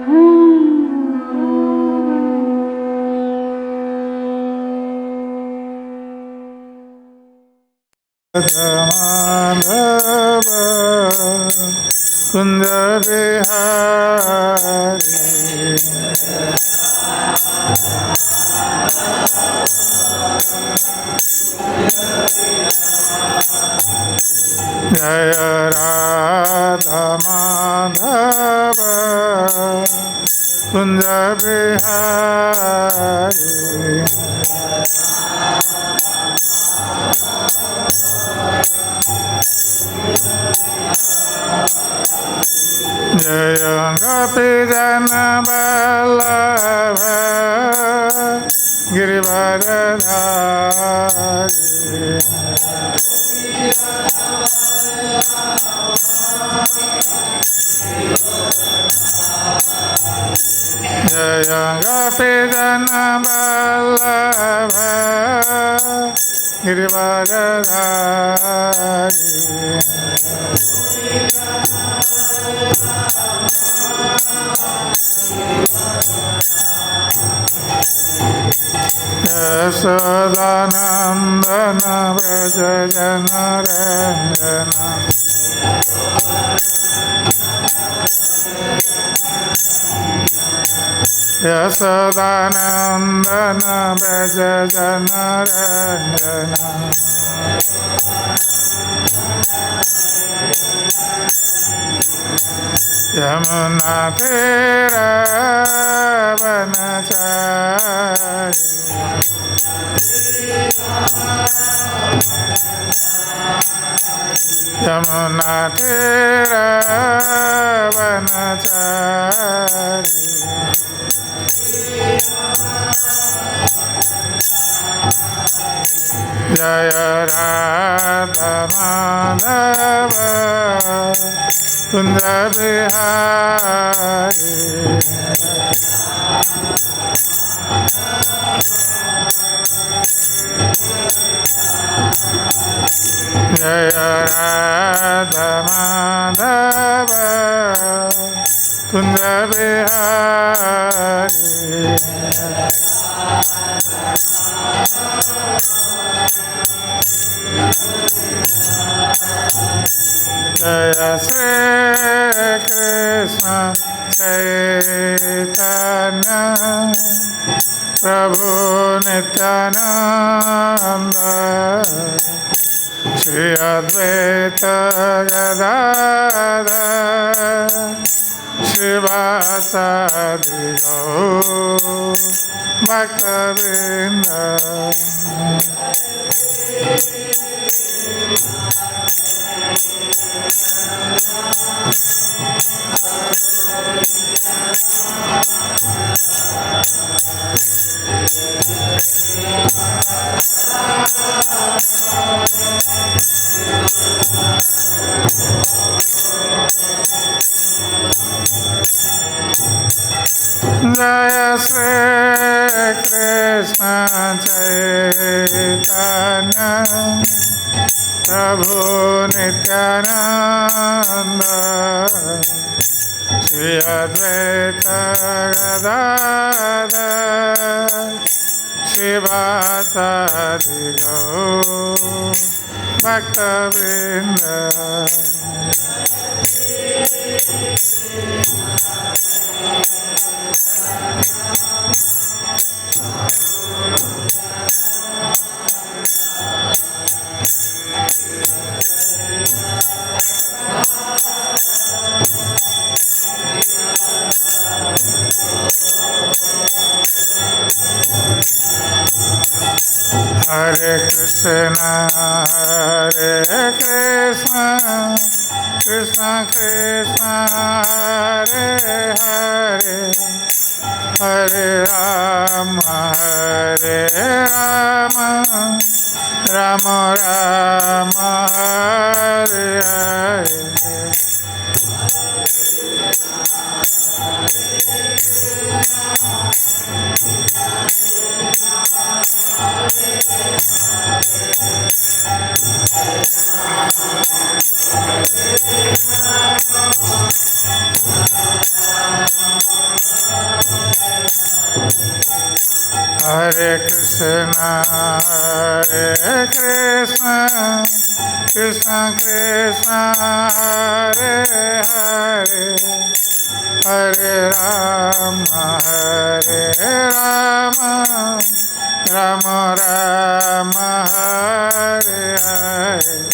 माधव कुंज बिहारी जय राधा माधव कुंज बिहारी जय गोपी जन वल्लभ गिरिवरधारी जय गोपी जन वल्लभ गिरिवरधारी यशोदानंदन व्रज जनरंजन यशोदानंदन व्रज जनरंजन यमुना तेरा वनचारी यमुना तेरा वनचारी जय राधा माधव कुंज बिहारी जय राधा माधव कुंज बिहारी जय श्री कृष्ण चैतन्य प्रभु नित्यानंद श्री अद्वैत गदाधर श्रीवासादि गौर भक्तवृंद जय श्री कृष्ण चैतन्य प्रभु नित्यानंद श्री अद्वैत गदाधर श्रीवासादि गौर भक्तवृंद हरे Krishna Krishna Krishna Hare Hare Hare Ram Ram Ram Hare Hare Krishna, Hare Krishna, Krishna Krishna, Hare Hare, Hare Rama, Hare Rama, Rama Rama, Hare Hare.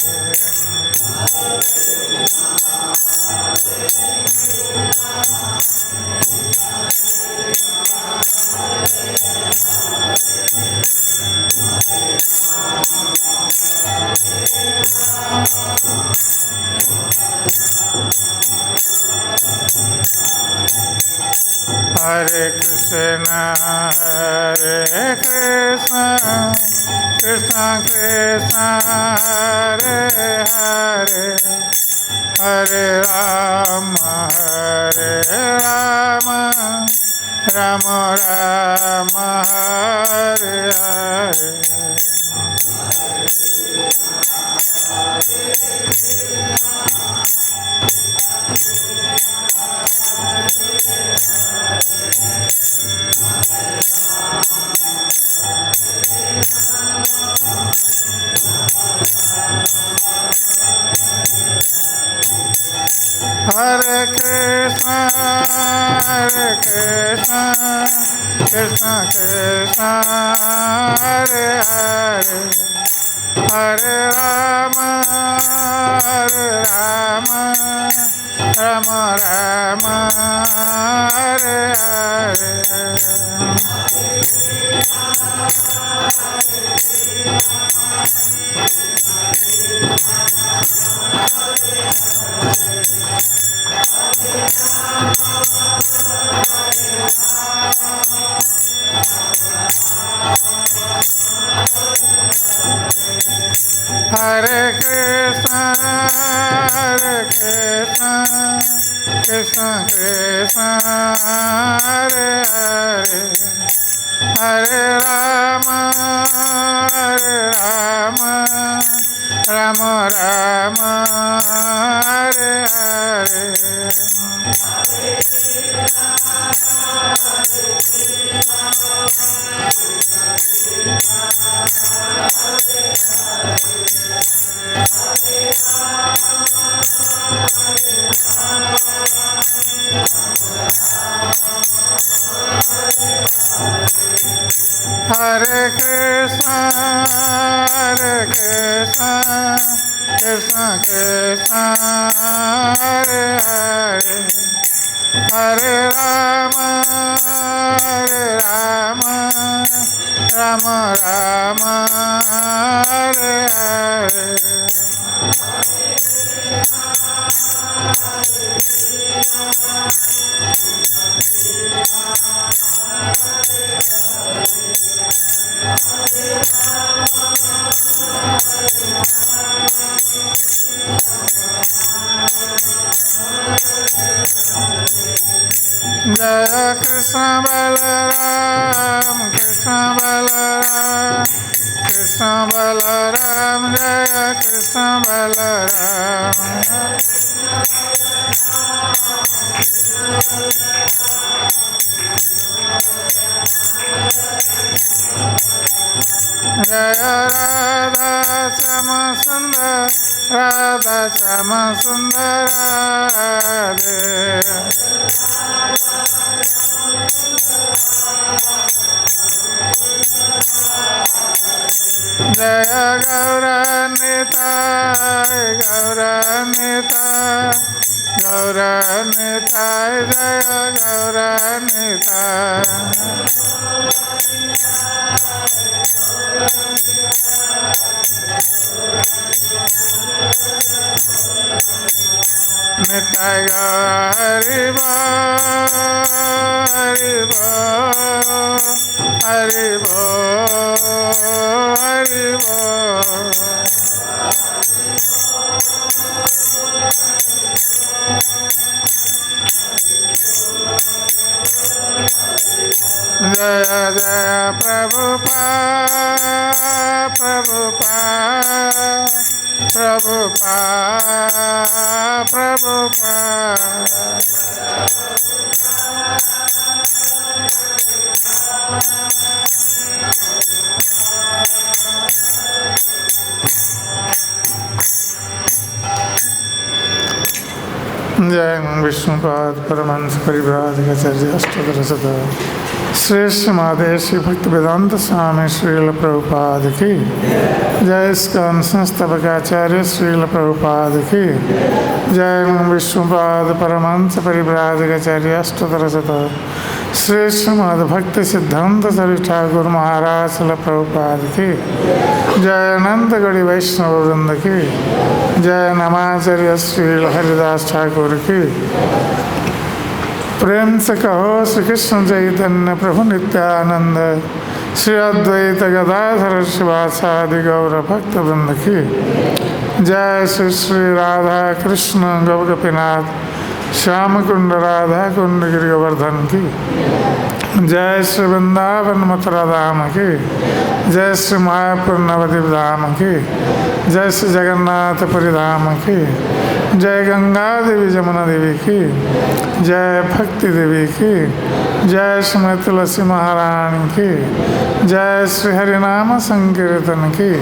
Hare Krishna, Hare Krishna, Krishna Krishna, Hare Hare, Hare Rama, Hare Rama, Rama Rama, Hare Hare. Hare Krishna, Krishna Krishna, Hare Hare, Hare Rama, Rama Rama, Hare Hare. Hare Krishna, Krishna Krishna, Hare Hare, Hare Rama, Rama Rama, Hare Hare. Hare Krishna, Krishna Krishna, Hare Hare, Hare Rama, Rama Rama, Hare Hare. Jaya Krishna Balaram, Krishna Balaram, Krishna Balaram, Jaya Krishna Balaram. Jaya Radha Shama Sundar, Radha Shama Sundar Radhe. Jaya Gauranitai, Gauranitai, Gauranitai, Jaya Gauranitai. Nitai Gaura Haribo, Haribo, Haribo, Haribo. Jaya Jaya Prabhupada, Prabhupada, Prabhupada, Prabhupada. जय विष्णुपाद परमहंस परिव्राजकाचार्य अष्टोत्तर शत श्रेष्ठ महादेशी भक्त वेदांत स्वामी श्रील प्रभुपाद की जय। ISKCON संस्थापकाचार्य Srila Prabhupada की जय। विष्णुपाद परमहंस परिव्राजकाचार्य अष्टोत्तर शत श्रेष्ठ मद्भक्त सिद्धांत सरी ठाकुर महाराज श्रील प्रभुपाद की जय। अनंत गढ़ी वैष्णव वृंद की जय। नमाचार्य श्री हरिदास ठाकुर की प्रेम से कहो श्री कृष्ण चैतन्य प्रभु नित्यानंद श्री अद्वैत गदाधर शिवासादि गौर भक्त वृंद की जय। श्री श्री राधा कृष्ण गौरपिनाथ श्याम कुंड राधा कुंड गिरि गोवर्धन की जय। श्री वृंदावन मथुरा धाम की जय। श्री मायापुर नवद्वीप धाम की जय। श्री जगन्नाथपुरी धाम की जय। गंगा देवी जमुना देवी की जय। भक्ति देवी की जय। श्री तुलसी महारानी की जय। श्री हरिनाम संकीर्तन की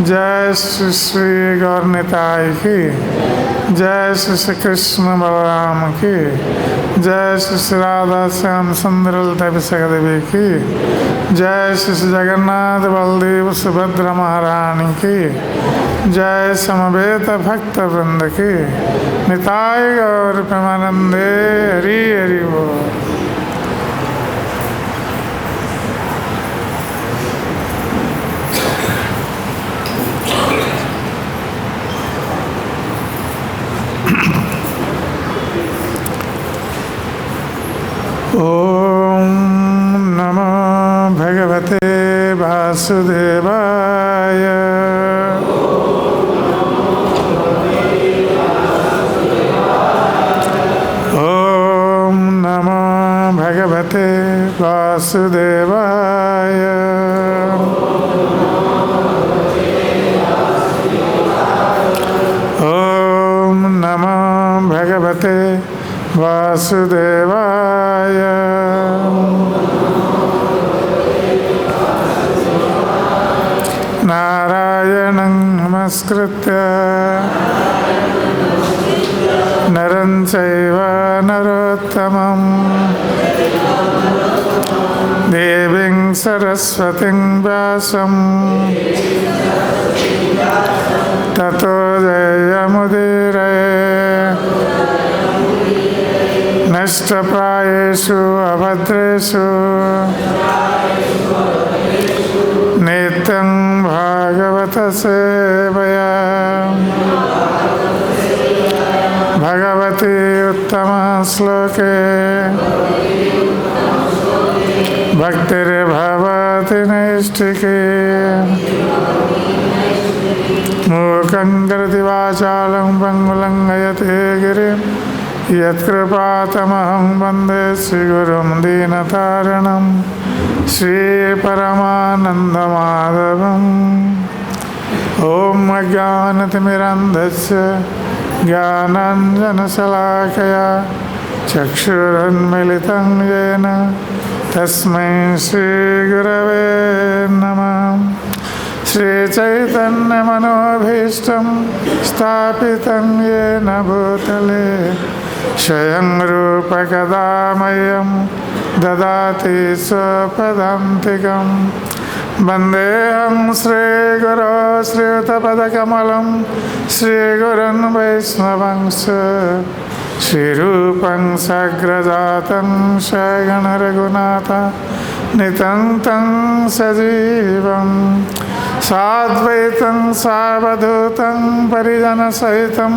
जय। श्री श्री गौरनिताई की जय। श्री श्री कृष्ण बलराम की जय। श्री श्री राधा श्याम सुंदर ललिता देवी की जय। श्री श्री जगन्नाथ बलदेव सुभद्रा महारानी की जय। समवेत भक्त वृंद की निताय गौर प्रेमानंदे हरि हरि बोल। ओम नमो भगवते वासुदेवाय। ओम नमो भगवते वासुदेवाय। ओम नमो भगवते वासुदेवाय। नारायणं नमस्कृत्य नरं चैव नरोत्तमं देवीं सरस्वतीं व्यासं ततो जयमुदीरये। नष्टप्रायेषु अभद्रेषु नित्यं भागवत सेवया भगवती उत्तम श्लोके भक्तिर्भवति नैष्ठिकी। मूकं करोति वाचालं पङ्गुलं लयते गिरिं यत्कृपातमहं वन्दे श्रीगुरुं दीनतारिणं श्रीपरमानन्दमाधवम्। ॐ अज्ञानतिमिरन्धस्य ज्ञानाञ्जनशलाकया चक्षुरुन्मिलितं येन तस्मै श्रीगुरवे नमः। श्रीचैतन्यमनोभीष्टं स्थापितं येन भूतले स्वयं रूपकदा मह्यं ददाति स्वपदान्तिकं। वन्देऽहं श्रीगुरो श्रीयुतपदकमलं श्रीगुरुन् वैष्णवंश श्रीरूपं साग्रजातं सगणरघुनाथ नितं तं सजीवं साद्वैतं सावधूतं परिजनसहितं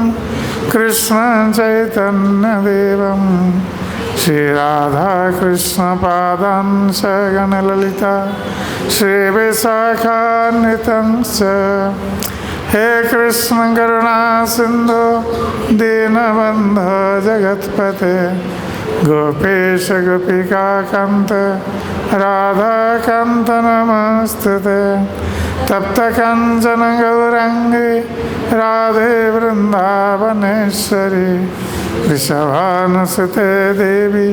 कृष्णं चैतन्यदेवं श्रीराधाकृष्णपादान् सगणललिता श्रीविशाखान्वितं च। हे कृष्ण करुणा सिंधु दीनबंधो जगत्पते गोपेश गोपिकाकान्त राधाकान्त नमस्तुते। तप्त कंचन गौरांगी राधे वृंदावनेश्वरी वृषभानुसुते देवी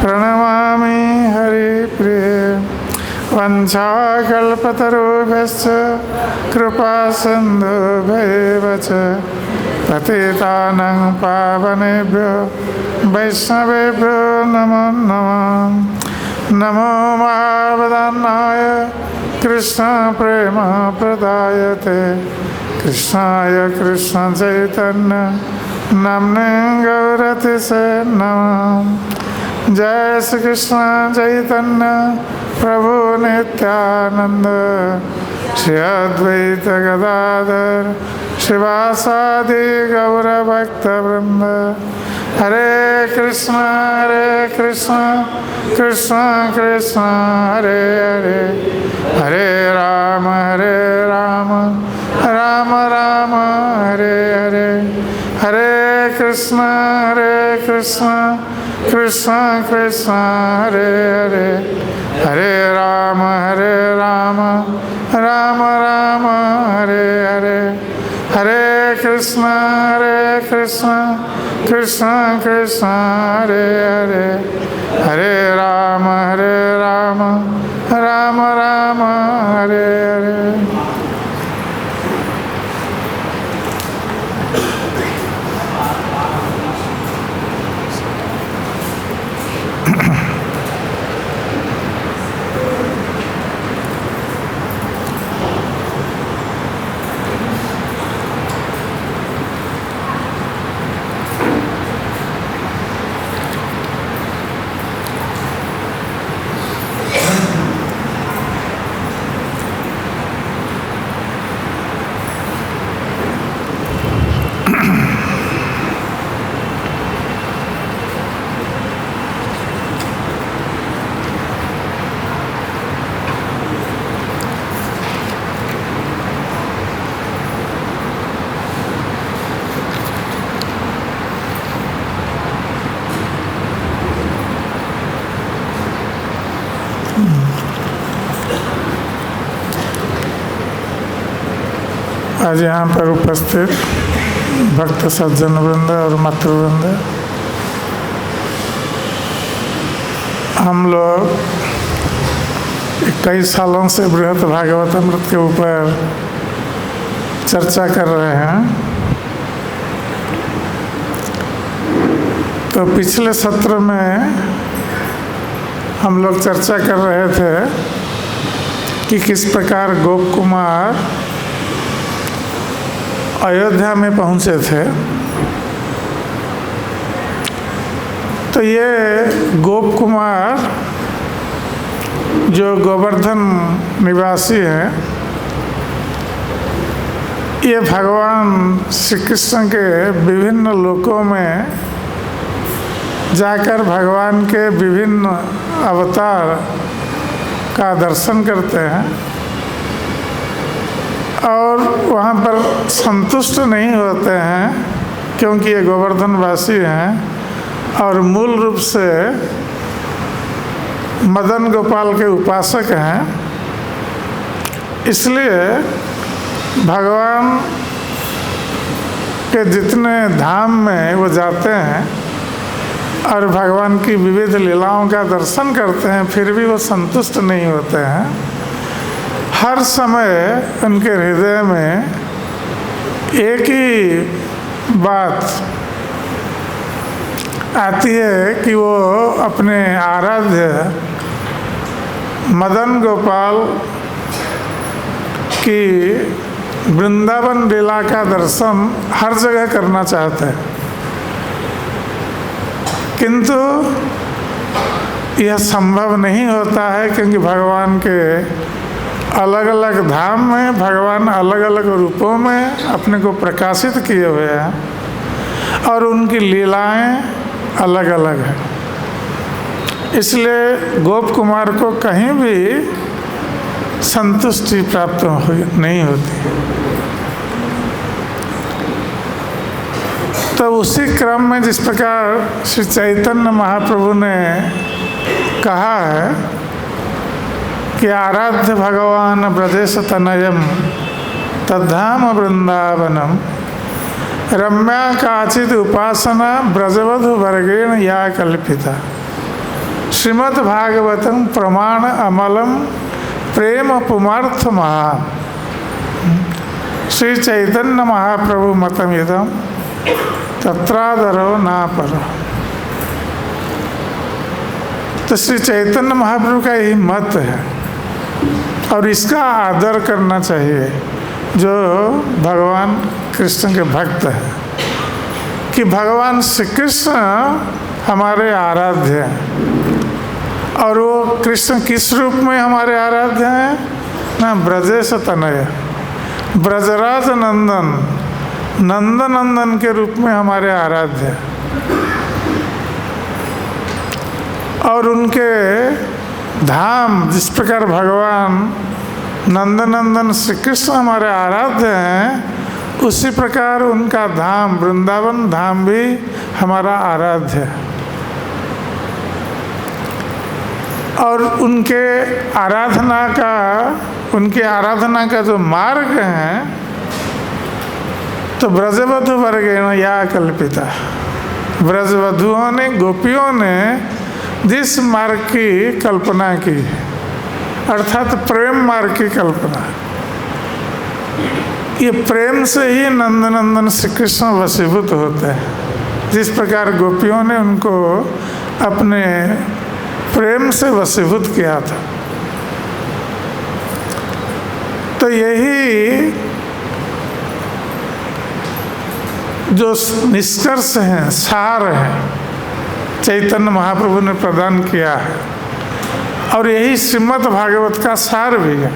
प्रणमामि हरिप्रिये। वंशाकल्पतरुभ्यश्च कृपासिन्धुभ्यैव च पतितानां पावनेभ्यो वैष्णवेभ्यो नमो नमः। नमो महावदनाय कृष्ण प्रेम प्रदायते कृष्णाय कृष्ण चैतन्य नाम्ने गौरतिसे नमः। जय श्री कृष्ण चैतन्य प्रभु नित्यानंद श्री अद्वैत गदाधर शिवासादि गौर भक्त वृंद। हरे कृष्ण कृष्ण कृष्ण हरे हरे, हरे राम राम राम हरे हरे। हरे कृष्ण कृष्ण कृष्ण हरे हरे, हरे राम राम राम हरे हरे। हरे कृष्ण कृष्ण कृष्ण हरे हरे, हरे राम राम राम हरे हरे। आज यहाँ पर उपस्थित भक्त सज्जन वृंद और मातृवृंद, हम लोग कई सालों से बृहद भागवतामृत के ऊपर चर्चा कर रहे हैं। तो पिछले सत्र में हम लोग चर्चा कर रहे थे कि किस प्रकार गोप कुमार अयोध्या में पहुँचे थे। तो ये गोप कुमार जो गोवर्धन निवासी हैं, ये भगवान श्री कृष्ण के विभिन्न लोकों में जाकर भगवान के विभिन्न अवतार का दर्शन करते हैं और वहाँ पर संतुष्ट नहीं होते हैं, क्योंकि ये गोवर्धनवासी हैं और मूल रूप से मदन गोपाल के उपासक हैं। इसलिए भगवान के जितने धाम में वो जाते हैं और भगवान की विविध लीलाओं का दर्शन करते हैं, फिर भी वो संतुष्ट नहीं होते हैं। हर समय उनके हृदय में एक ही बात आती है कि वो अपने आराध्य मदन गोपाल की वृंदावन लीला का दर्शन हर जगह करना चाहते हैं, किंतु यह संभव नहीं होता है, क्योंकि भगवान के अलग अलग धाम में भगवान अलग अलग रूपों में अपने को प्रकाशित किए हुए हैं और उनकी लीलाएं अलग अलग हैं। इसलिए गोप कुमार को कहीं भी संतुष्टि प्राप्त नहीं होती। तो उसी क्रम में जिस प्रकार श्री चैतन्य महाप्रभु ने कहा है कि आराध्य भगवान ब्रजेश तनयम तद्धाम वृंदावनम रम्या काचित उपासना ब्रजवधु वर्गेण या कल्पिता श्रीमद् भागवतम प्रमाण अमलम प्रेम पुमार्थ महान। श्री चैतन्य महाप्रभु मतमिदम तत्रादरो ना पर। तो श्री चैतन्य महाप्रभु का यही मत है और इसका आदर करना चाहिए जो भगवान कृष्ण के भक्त हैं, कि भगवान श्री कृष्ण हमारे आराध्य हैं। और वो कृष्ण किस रूप में हमारे आराध्य हैं ना? ब्रजेश तनय, ब्रजराज नंदन, नंदनंदन के रूप में हमारे आराध्य हैं। और उनके धाम, जिस प्रकार भगवान नंदनंदन श्री कृष्ण हमारे आराध्य हैं, उसी प्रकार उनका धाम वृंदावन धाम भी हमारा आराध्य है। और उनके आराधना का जो मार्ग है, तो ब्रजवधु वर्गेण या कल्पिता, ब्रजवधुओं ने, गोपियों ने जिस मार्ग की कल्पना की, अर्थात प्रेम मार्ग की कल्पना, ये प्रेम से ही नंदनंदन श्री कृष्ण वशीभूत होते हैं। जिस प्रकार गोपियों ने उनको अपने प्रेम से वशीभूत किया था। तो यही जो निष्कर्ष है, सार है, चैतन्य महाप्रभु ने प्रदान किया है। और यही श्रीमद् भागवत का सार भी है।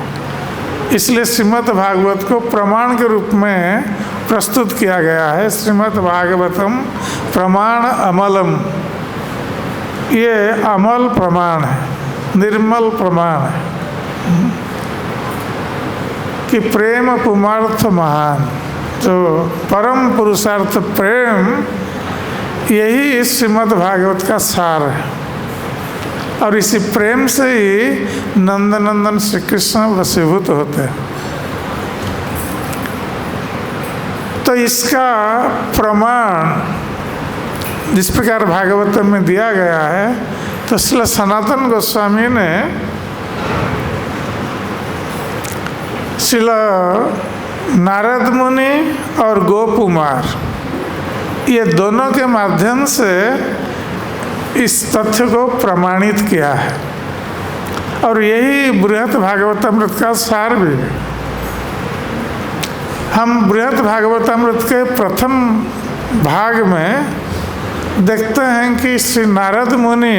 इसलिए श्रीमद् भागवत को प्रमाण के रूप में प्रस्तुत किया गया है। श्रीमद् भागवतम प्रमाण अमलम, ये अमल प्रमाण है, निर्मल प्रमाण है कि प्रेम पुमार्थ महान, जो परम पुरुषार्थ प्रेम, यही श्रीमद् भागवत का सार है। और इसी प्रेम से ही नंदनंदन श्री कृष्ण वशीभूत होते हैं। तो इसका प्रमाण जिस प्रकार भागवत में दिया गया है, तो श्री सनातन गोस्वामी ने श्री नारद मुनि और गोकुमार, ये दोनों के माध्यम से इस तथ्य को प्रमाणित किया है। और यही बृहत् भागवतामृत का सार भी है। हम बृहत् भागवतामृत के प्रथम भाग में देखते हैं कि श्री नारद मुनि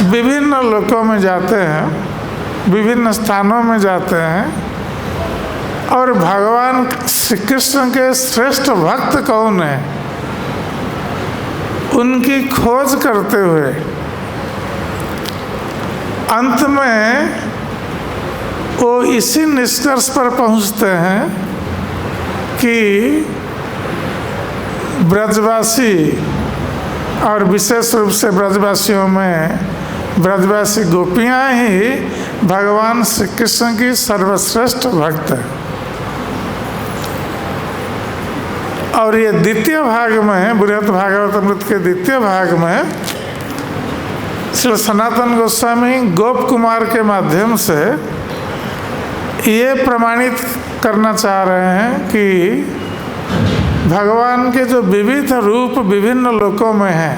विभिन्न लोकों में जाते हैं, विभिन्न स्थानों में जाते हैं, और भगवान श्री कृष्ण के श्रेष्ठ भक्त कौन है, उनकी खोज करते हुए अंत में वो इसी निष्कर्ष पर पहुंचते हैं कि ब्रजवासी, और विशेष रूप से ब्रजवासियों में ब्रजवासी गोपियां ही भगवान श्री कृष्ण की सर्वश्रेष्ठ भक्त है। और ये द्वितीय भाग में, बृहत् भागवतामृत के द्वितीय भाग में श्री सनातन गोस्वामी गोप कुमार के माध्यम से ये प्रमाणित करना चाह रहे हैं कि भगवान के जो विविध रूप विभिन्न लोकों में हैं,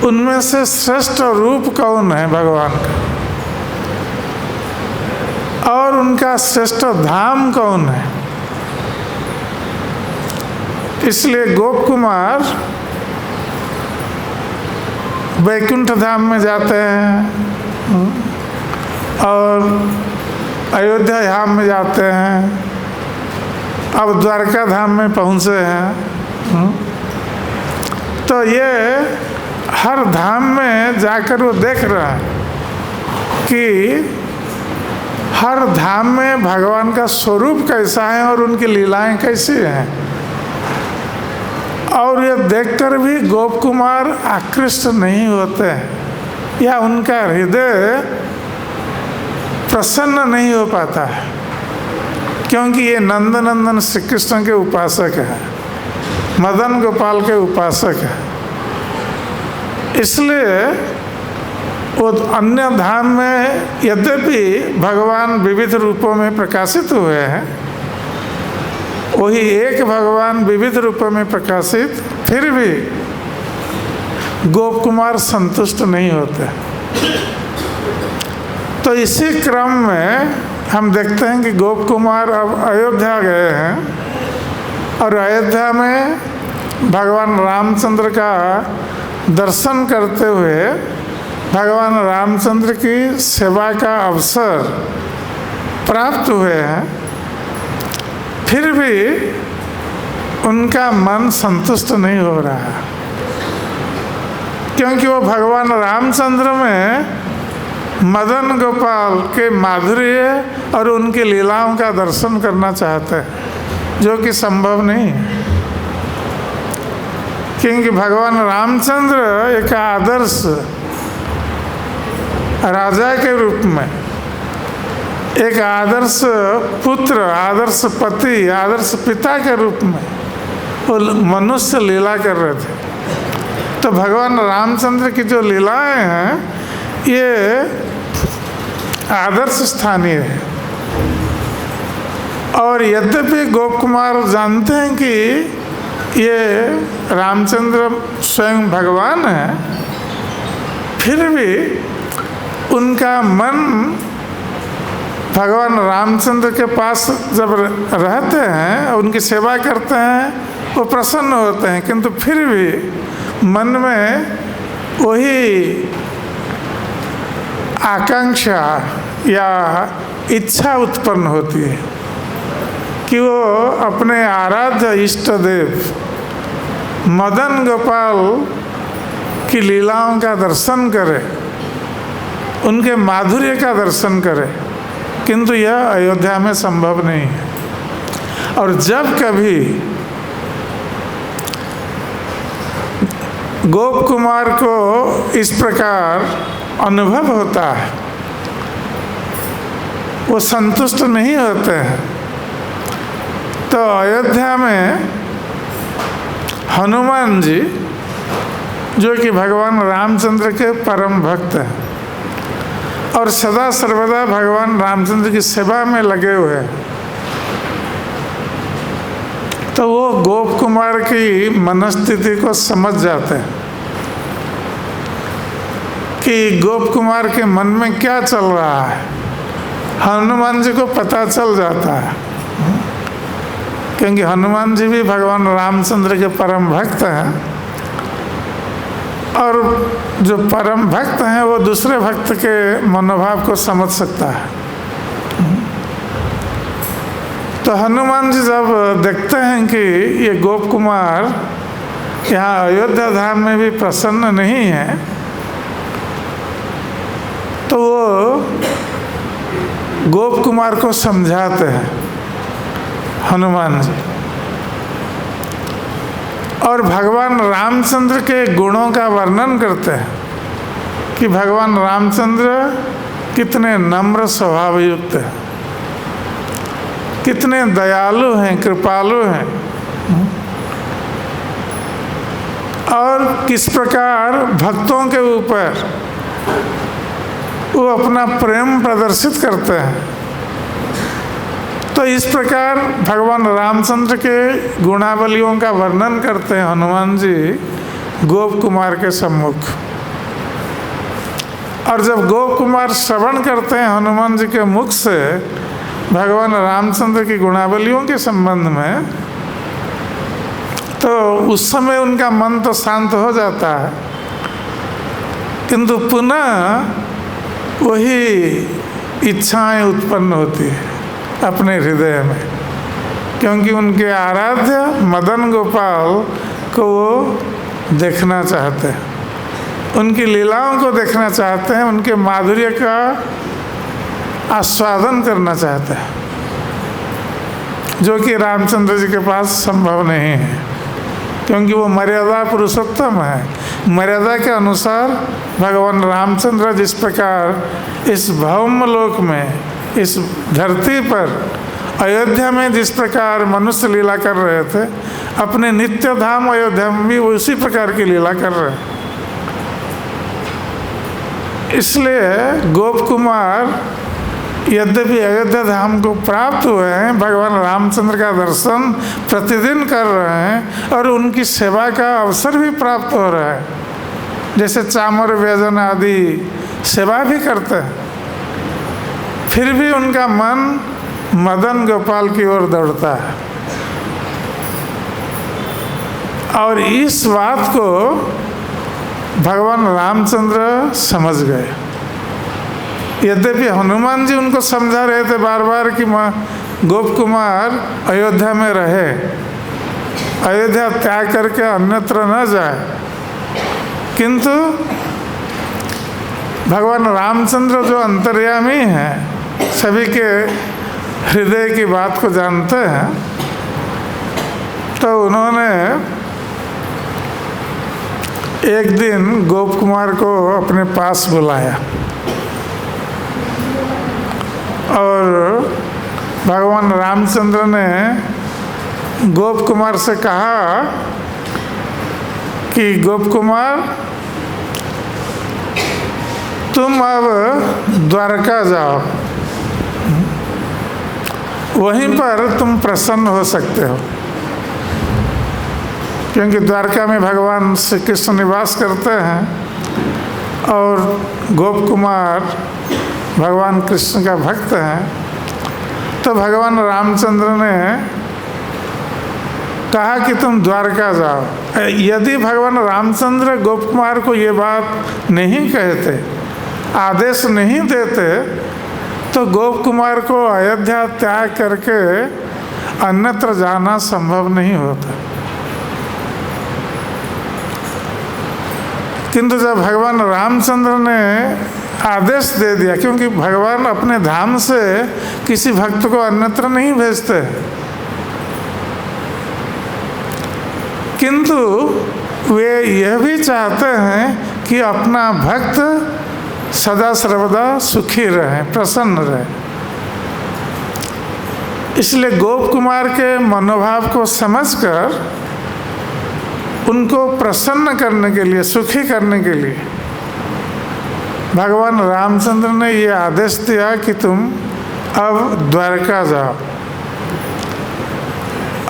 उनमें से श्रेष्ठ रूप कौन है भगवान का, और उनका श्रेष्ठ धाम कौन है। इसलिए गोप कुमार वैकुंठ धाम में जाते हैं और अयोध्या धाम में जाते हैं, अब द्वारका धाम में पहुँचे हैं। तो ये हर धाम में जाकर वो देख रहा है कि हर धाम में भगवान का स्वरूप कैसा है और उनकी लीलाएं कैसी हैं। और ये देखकर भी गोप कुमार आकृष्ट नहीं होते हैं या उनका हृदय प्रसन्न नहीं हो पाता है, क्योंकि ये नंदनंदन श्री कृष्ण के उपासक हैं, मदन गोपाल के उपासक हैं। इसलिए वो अन्य धाम में यद्यपि भगवान विविध रूपों में प्रकाशित हुए हैं, वही एक भगवान विविध रूपों में प्रकाशित, फिर भी गोप कुमार संतुष्ट नहीं होते। तो इसी क्रम में हम देखते हैं कि गोप कुमार अब अयोध्या गए हैं और अयोध्या में भगवान रामचंद्र का दर्शन करते हुए भगवान रामचंद्र की सेवा का अवसर प्राप्त हुए हैं, फिर भी उनका मन संतुष्ट नहीं हो रहा है, क्योंकि वो भगवान रामचंद्र में मदन गोपाल के माधुर्य और उनकी लीलाओं का दर्शन करना चाहते हैं, जो कि संभव नहीं है। क्योंकि भगवान रामचंद्र एक आदर्श राजा के रूप में, एक आदर्श पुत्र, आदर्श पति, आदर्श पिता के रूप में वो मनुष्य लीला कर रहे थे। तो भगवान रामचंद्र की जो लीलाएं हैं ये आदर्श स्थानीय है। और यद्यपि गोप कुमार जानते हैं कि ये रामचंद्र स्वयं भगवान है, फिर भी उनका मन भगवान रामचंद्र के पास जब रहते हैं, उनकी सेवा करते हैं, वो प्रसन्न होते हैं, किंतु फिर भी मन में वही आकांक्षा या इच्छा उत्पन्न होती है कि वो अपने आराध्य इष्ट देव मदन गोपाल की लीलाओं का दर्शन करे, उनके माधुर्य का दर्शन करे, किंतु यह अयोध्या में संभव नहीं है। और जब कभी गोप कुमार को इस प्रकार अनुभव होता है, वो संतुष्ट नहीं होते हैं, तो अयोध्या में हनुमान जी, जो कि भगवान रामचंद्र के परम भक्त हैं और सदा सर्वदा भगवान रामचंद्र की सेवा में लगे हुए हैं, तो वो गोप कुमार की मनस्थिति को समझ जाते हैं कि गोप कुमार के मन में क्या चल रहा है। हनुमान जी को पता चल जाता है, क्योंकि हनुमान जी भी भगवान रामचंद्र के परम भक्त हैं और जो परम भक्त हैं वो दूसरे भक्त के मनोभाव को समझ सकता है। तो हनुमान जी जब देखते हैं कि ये गोप कुमार यहाँ अयोध्या धाम में भी प्रसन्न नहीं है, तो वो गोप कुमार को समझाते हैं हनुमान जी, और भगवान रामचंद्र के गुणों का वर्णन करते हैं कि भगवान रामचंद्र कितने नम्र स्वभाव युक्त हैं, कितने दयालु हैं, कृपालु हैं, और किस प्रकार भक्तों के ऊपर वो अपना प्रेम प्रदर्शित करते हैं। तो इस प्रकार भगवान रामचंद्र के गुणावलियों का वर्णन करते हैं हनुमान जी गोप कुमार के सम्मुख। और जब गोप कुमार श्रवण करते हैं हनुमान जी के मुख से भगवान रामचंद्र की गुणावलियों के संबंध में, तो उस समय उनका मन तो शांत हो जाता है, किंतु पुनः वही इच्छाएं उत्पन्न होती है अपने हृदय में, क्योंकि उनके आराध्य मदन गोपाल को वो देखना चाहते हैं, उनकी लीलाओं को देखना चाहते हैं, उनके माधुर्य का आस्वादन करना चाहते हैं, जो कि रामचंद्र जी के पास संभव नहीं है, क्योंकि वो मर्यादा पुरुषोत्तम है। मर्यादा के अनुसार भगवान रामचंद्र जिस प्रकार इस भौम लोक में, इस धरती पर अयोध्या में जिस प्रकार मनुष्य लीला कर रहे थे, अपने नित्य धाम अयोध्या में भी उसी प्रकार की लीला कर रहे हैं। इसलिए गोप कुमार यद्यपि अयोध्या धाम को प्राप्त हुए हैं, भगवान रामचंद्र का दर्शन प्रतिदिन कर रहे हैं और उनकी सेवा का अवसर भी प्राप्त हो रहा है, जैसे चामर व्यजन आदि सेवा भी करते हैं, फिर भी उनका मन मदन गोपाल की ओर दौड़ता है। और इस बात को भगवान रामचंद्र समझ गए। यद्यपि हनुमान जी उनको समझा रहे थे बार बार कि गोप कुमार अयोध्या में रहे, अयोध्या त्याग करके अन्यत्र न जाए, किंतु भगवान रामचंद्र जो अंतर्यामी हैं, सभी के हृदय की बात को जानते हैं, तो उन्होंने एक दिन गोप कुमार को अपने पास बुलाया और भगवान रामचंद्र ने गोप कुमार से कहा कि गोप कुमार, तुम अब द्वारका जाओ, वहीं पर तुम प्रसन्न हो सकते हो, क्योंकि द्वारका में भगवान श्री कृष्ण निवास करते हैं और गोप कुमार भगवान कृष्ण का भक्त हैं। तो भगवान रामचंद्र ने कहा कि तुम द्वारका जाओ। यदि भगवान रामचंद्र गोप कुमार को ये बात नहीं कहते, आदेश नहीं देते, तो गोप कुमार को अयोध्या त्याग करके अन्यत्र जाना संभव नहीं होता। किंतु जब भगवान रामचंद्र ने आदेश दे दिया, क्योंकि भगवान अपने धाम से किसी भक्त को अन्यत्र नहीं भेजते, किंतु वे यह भी चाहते हैं कि अपना भक्त सदा सर्वदा सुखी रहे, प्रसन्न रहे। इसलिए गोप कुमार के मनोभाव को समझकर उनको प्रसन्न करने के लिए, सुखी करने के लिए भगवान रामचंद्र ने ये आदेश दिया कि तुम अब द्वारका जाओ।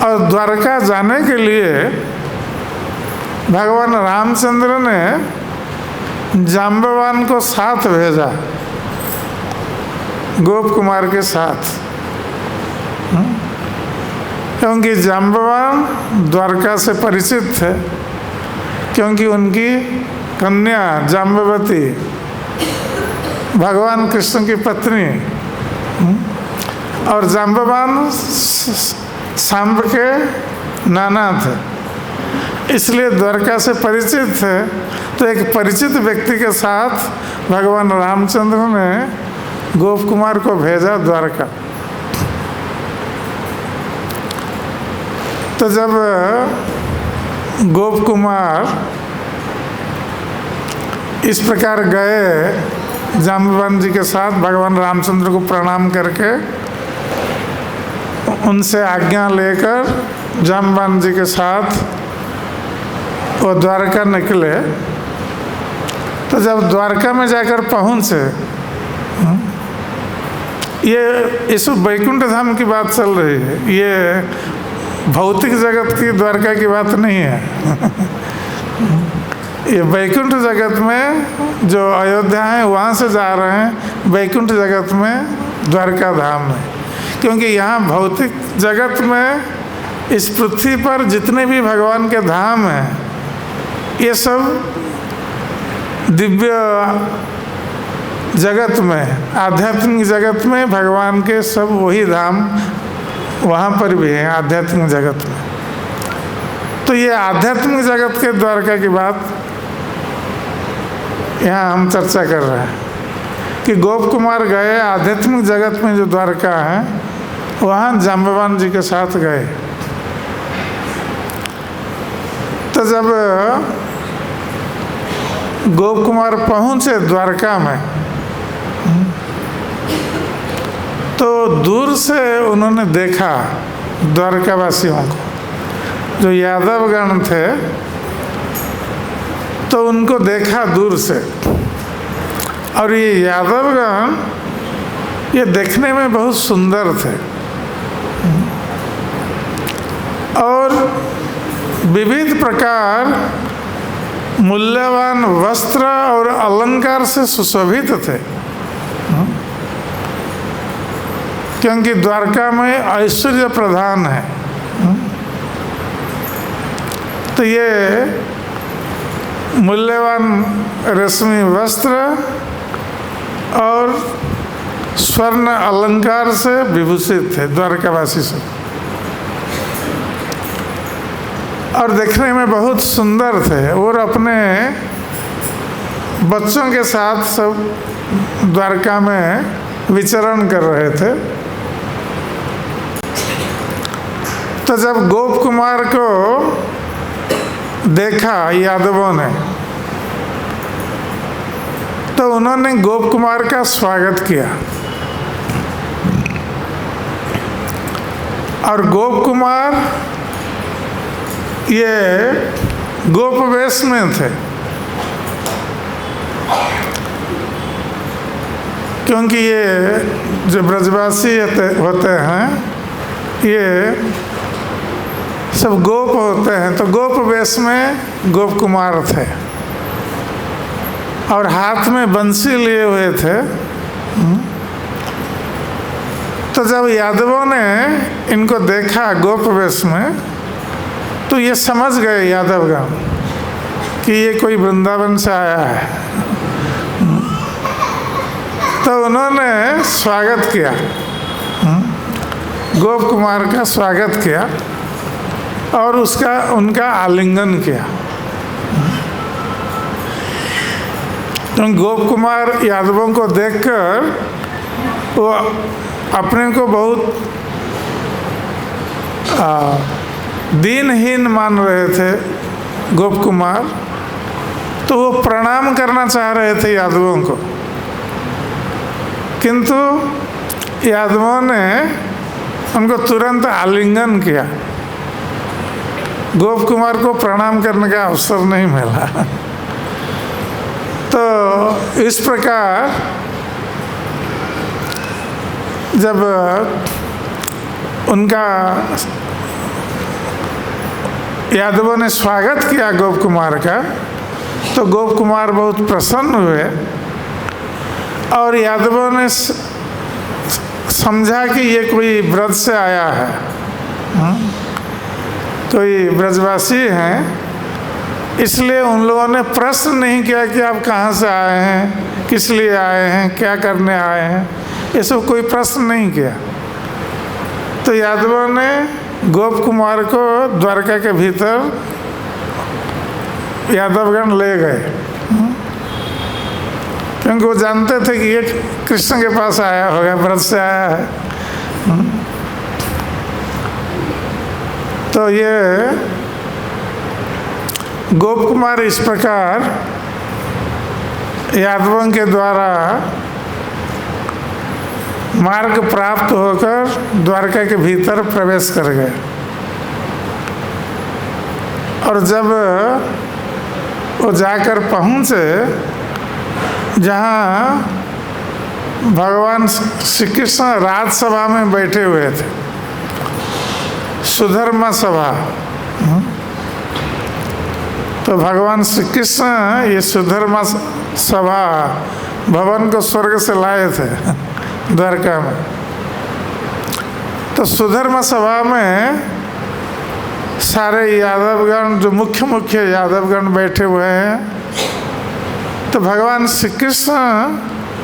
और द्वारका जाने के लिए भगवान रामचंद्र ने जाम्बवान को साथ भेजा, गोप कुमार के साथ, क्योंकि जाम्बवान द्वारका से परिचित थे, क्योंकि उनकी कन्या जाम्बवती भगवान कृष्ण की पत्नी और जाम्बवान सांब के नाना थे, इसलिए द्वारका से परिचित थे। तो एक परिचित व्यक्ति के साथ भगवान रामचंद्र ने गोप कुमार को भेजा द्वारका। तो जब गोप कुमार इस प्रकार गए जाम्बवान जी के साथ, भगवान रामचंद्र को प्रणाम करके उनसे आज्ञा लेकर जाम्बवान जी के साथ वो द्वारका निकले। तो जब द्वारका में जाकर पहुँचे, ये इस वैकुंठ धाम की बात चल रही है, ये भौतिक जगत की द्वारका की बात नहीं है। ये वैकुंठ जगत में जो अयोध्या है वहाँ से जा रहे हैं वैकुंठ जगत में, द्वारका धाम में। क्योंकि यहाँ भौतिक जगत में इस पृथ्वी पर जितने भी भगवान के धाम हैं, ये सब दिव्य जगत में, आध्यात्मिक जगत में भगवान के सब वही धाम वहाँ पर भी है, आध्यात्मिक जगत में। तो ये आध्यात्मिक जगत के द्वारका की बात यहाँ हम चर्चा कर रहे हैं कि गोप कुमार गए आध्यात्मिक जगत में जो द्वारका है, वहाँ जाम्बवान जी के साथ गए। तो जब गोप कुमार पहुँचे द्वारका में, तो दूर से उन्होंने देखा द्वारकावासियों को, जो यादवगण थे, तो उनको देखा दूर से। और ये यादवगण ये देखने में बहुत सुंदर थे और विविध प्रकार मूल्यवान वस्त्र और अलंकार से सुशोभित थे, क्योंकि द्वारका में ऐश्वर्य प्रधान है। तो ये मूल्यवान रेशमी वस्त्र और स्वर्ण अलंकार से विभूषित थे द्वारकावासी से, और देखने में बहुत सुंदर थे और अपने बच्चों के साथ सब द्वारका में विचरण कर रहे थे। तो जब गोप कुमार को देखा यादवों ने, तो उन्होंने गोप कुमार का स्वागत किया और गोप कुमार ये गोप वेश में थे, क्योंकि ये जो ब्रजवासी होते हैं ये सब गोप होते हैं। तो गोप वेश में गोप कुमार थे और हाथ में बंसी लिए हुए थे। तो जब यादवों ने इनको देखा गोप वेश में, तो ये समझ गए यादवगण कि ये कोई वृंदावन से आया है। तो उन्होंने स्वागत किया, गोप कुमार का स्वागत किया और उनका आलिंगन किया। तो गोप कुमार यादवों को देखकर वो अपने को बहुत दीनहीन मान रहे थे गोप कुमार। तो वो प्रणाम करना चाह रहे थे यादवों को, किंतु यादवों ने उनको तुरंत आलिंगन किया। गोप कुमार को प्रणाम करने का अवसर नहीं मिला। तो इस प्रकार जब उनका यादवों ने स्वागत किया गोप कुमार का, तो गोप कुमार बहुत प्रसन्न हुए और यादवों ने समझा कि ये कोई ब्रज से आया है, कोई ब्रजवासी हैं। इसलिए उन लोगों ने प्रश्न नहीं किया कि आप कहाँ से आए हैं, किस लिए आए हैं, क्या करने आए हैं, ये सब कोई प्रश्न नहीं किया। तो यादवों ने गोप कुमार को द्वारका के भीतर यादवगण ले गए, क्योंकि वो जानते थे कि ये कृष्ण के पास आया होगा, ब्रज से आया है। तो ये गोप कुमार इस प्रकार यादवों के द्वारा मार्ग प्राप्त होकर द्वारका के भीतर प्रवेश कर गए। और जब वो जाकर पहुँचे जहाँ भगवान श्री कृष्ण राजसभा में बैठे हुए थे, सुधर्मा सभा। तो भगवान श्री कृष्ण ये सुधर्मा सभा भवन को स्वर्ग से लाए थे द्वारका में। तो सुधर्मा सभा में सारे यादवगण, जो मुख्य मुख्य यादवगण बैठे हुए हैं। तो भगवान श्री कृष्ण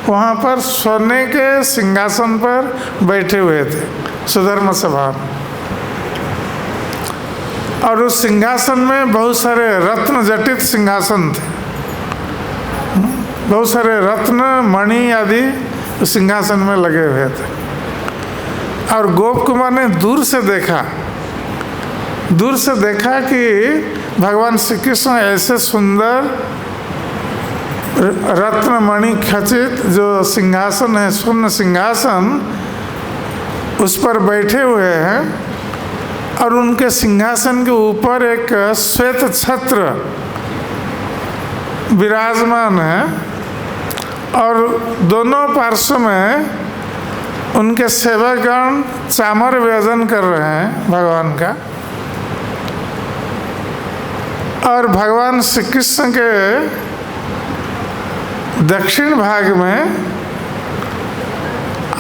वहाँ पर सोने के सिंहासन पर बैठे हुए थे सुधर्मा सभा में, और उस सिंहासन में बहुत सारे रत्न जटित सिंहासन थे, बहुत सारे रत्न मणि आदि उस सिंहासन में लगे हुए थे। और गोप कुमार ने दूर से देखा कि भगवान श्री कृष्ण ऐसे सुंदर रत्न मणि खचित जो सिंहासन है, स्वर्ण सिंहासन, उस पर बैठे हुए हैं। और उनके सिंहासन के ऊपर एक श्वेत छत्र विराजमान है और दोनों पार्श्व में उनके सेवकगण चामर व्यजन कर रहे हैं भगवान का। और भगवान श्री कृष्ण के दक्षिण भाग में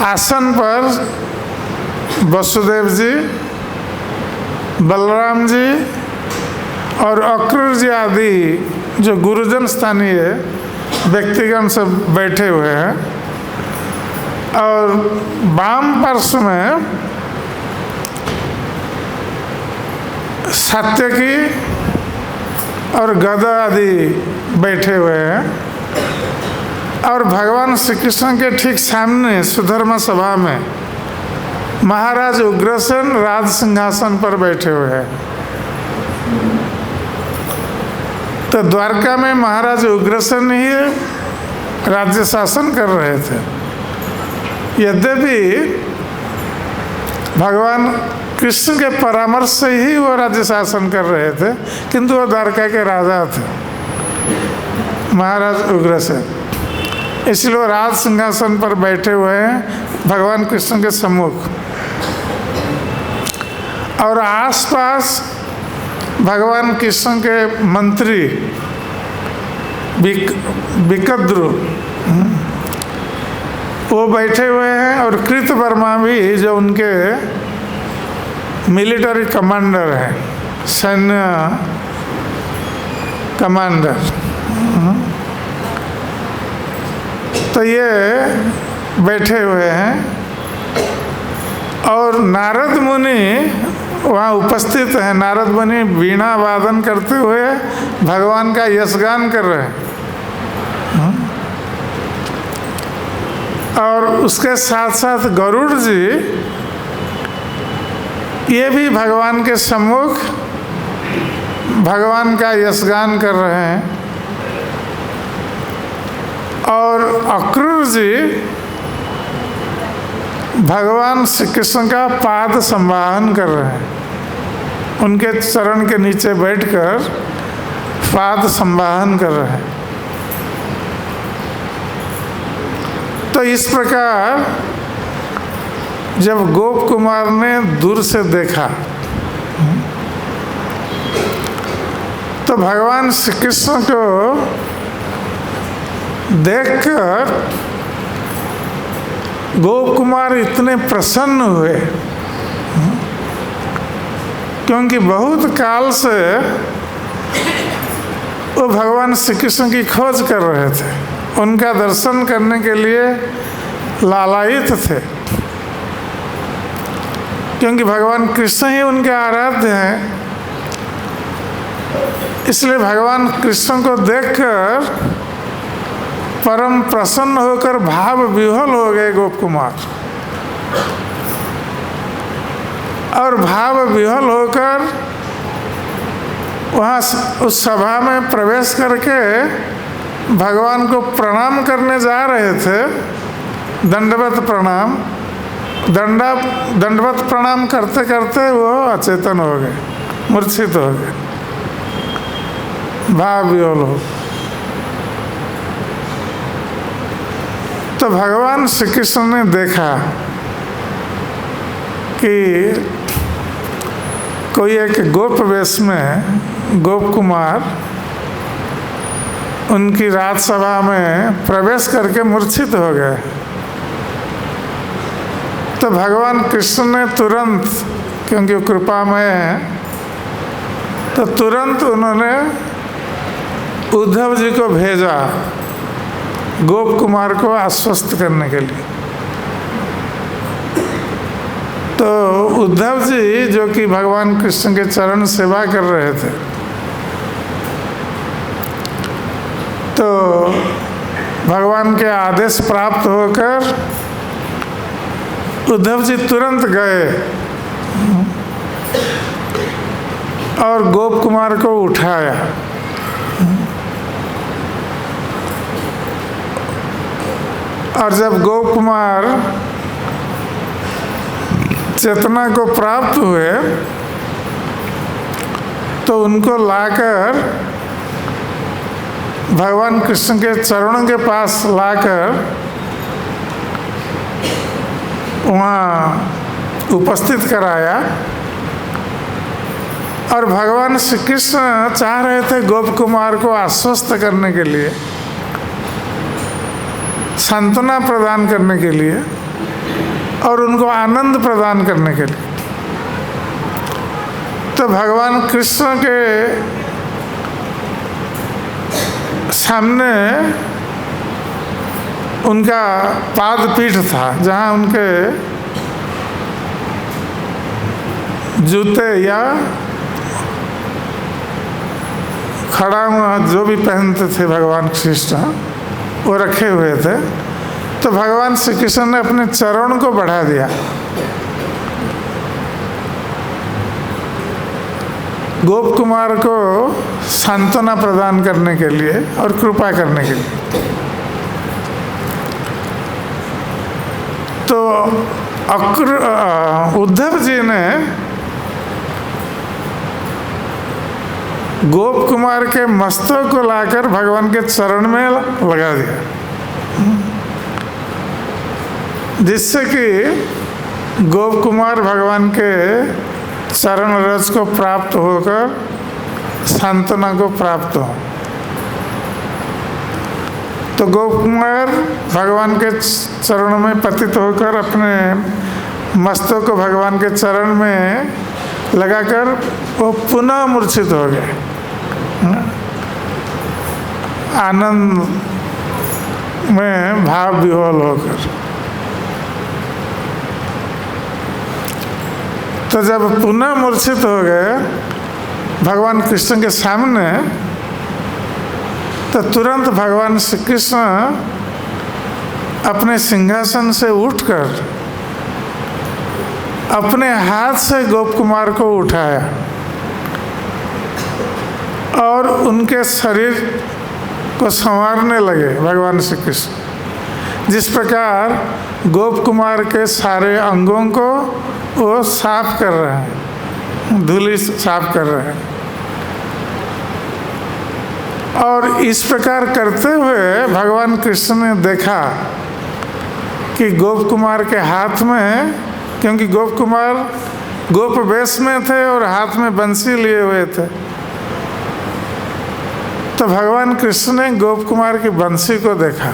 आसन पर वसुदेव जी, बलराम जी और अक्रूर जी आदि जो गुरुजन स्थानीय व्यक्तिगण सब बैठे हुए हैं। और वाम पार्श्व में सात्यकी और गदा आदि बैठे हुए हैं। और भगवान श्री कृष्ण के ठीक सामने सुधर्मा सभा में महाराज उग्रसेन राज सिंहासन पर बैठे हुए हैं। तो द्वारका में महाराज उग्रसेन ही राज्य शासन कर रहे थे। यद्यपि भगवान कृष्ण के परामर्श से ही वो राज्य शासन कर रहे थे, किंतु वो द्वारका के राजा थे महाराज उग्रसेन, इसलिए वो राज सिंहासन पर बैठे हुए हैं भगवान कृष्ण के सम्मुख। और आसपास भगवान कृष्ण के मंत्री विकद्रु वो बैठे हुए हैं। और कृतवर्मा भी जो उनके मिलिट्री कमांडर हैं, सैन्य कमांडर, तो ये बैठे हुए हैं। और नारद मुनि वहाँ उपस्थित हैं। नारद मुनि वीणा वादन करते हुए भगवान का यशगान कर रहे हैं। और उसके साथ साथ गरुड़ जी ये भी भगवान के सम्मुख भगवान का यशगान कर रहे हैं। और अक्रूर जी भगवान श्री कृष्ण का पाद संवाहन कर रहे हैं। उनके चरण के नीचे बैठकर पाद संवाहन कर रहे हैं। तो इस प्रकार जब गोप कुमार ने दूर से देखा तो भगवान श्री कृष्ण को देखकर गोप कुमार इतने प्रसन्न हुए, क्योंकि बहुत काल से वो भगवान श्री कृष्ण की खोज कर रहे थे, उनका दर्शन करने के लिए लालायित थे। क्योंकि भगवान कृष्ण ही उनके आराध्य हैं, इसलिए भगवान कृष्ण को देखकर परम प्रसन्न होकर भाव विह्वल हो गए गोप कुमार। और भाव विह्वल होकर वहाँ उस सभा में प्रवेश करके भगवान को प्रणाम करने जा रहे थे। दंडवत प्रणाम, दंडवत प्रणाम करते करते वो अचेतन हो गए, मूर्छित हो गए, भाव विह्वल हो। तो भगवान श्री कृष्ण ने देखा कि कोई एक गोप वेश में गोप कुमार उनकी राजसभा में प्रवेश करके मूर्छित हो गए। तो भगवान कृष्ण ने तुरंत, क्योंकि वो कृपामय हैं, तो तुरंत उन्होंने उद्धव जी को भेजा गोप कुमार को आश्वस्त करने के लिए। तो उद्धव जी जो कि भगवान कृष्ण के चरण सेवा कर रहे थे, तो भगवान के आदेश प्राप्त होकर उद्धव जी तुरंत गए और गोप कुमार को उठाया। और जब गोप कुमार चेतना को प्राप्त हुए तो उनको लाकर भगवान कृष्ण के चरणों के पास लाकर वहाँ उपस्थित कराया। और भगवान श्री कृष्ण चाह रहे थे गोप कुमार को आश्वस्त करने के लिए, सांत्वना प्रदान करने के लिए और उनको आनंद प्रदान करने के लिए। तो भगवान कृष्ण के सामने उनका पाद पीठ था, जहाँ उनके जूते या खड़ा हुआ जो भी पहनते थे भगवान कृष्ण वो रखे हुए थे। तो भगवान श्री कृष्ण ने अपने चरण को बढ़ा दिया गोप कुमार को सांत्वना प्रदान करने के लिए और कृपा करने के लिए। तो उद्धव जी ने गोप कुमार के मस्तक को लाकर भगवान के चरण में लगा दिया, जिससे कि गोप कुमार भगवान के चरण रज को प्राप्त होकर सांत्वना को प्राप्त हो। तो गोप कुमार भगवान के चरणों में पतित होकर अपने मस्तक को भगवान के चरण में लगाकर वो पुनः मूर्छित हो गए, आनंद में भाव विह्वल होकर। तो जब पुनः मूर्छित हो गए भगवान कृष्ण के सामने, तो तुरंत भगवान श्री कृष्ण अपने सिंहासन से उठकर अपने हाथ से गोप कुमार को उठाया और उनके शरीर को संवारने लगे भगवान श्री कृष्ण। जिस प्रकार गोप कुमार के सारे अंगों को वो साफ कर रहे हैं, धूली साफ कर रहे हैं। और इस प्रकार करते हुए भगवान कृष्ण ने देखा कि गोप कुमार के हाथ में, क्योंकि गोप कुमार गोप वेश में थे और हाथ में बंसी लिए हुए थे, तो भगवान कृष्ण ने गोप कुमार की बंसी को देखा।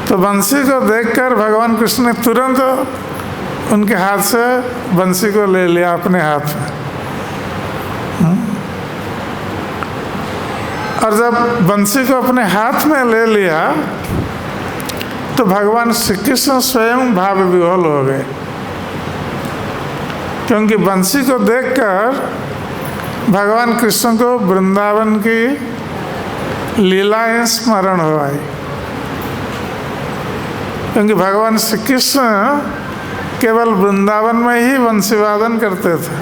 तो बंसी को देखकर भगवान कृष्ण ने तुरंत उनके हाथ से बंसी को ले लिया अपने हाथ में। और जब बंसी को अपने हाथ में ले लिया तो भगवान श्री कृष्ण स्वयं भाव विह्वल हो गए, क्योंकि बंसी को देखकर भगवान कृष्ण को वृंदावन की लीलाएं स्मरण हो आई। क्योंकि भगवान श्री कृष्ण केवल वृंदावन में ही बंसी वादन करते थे,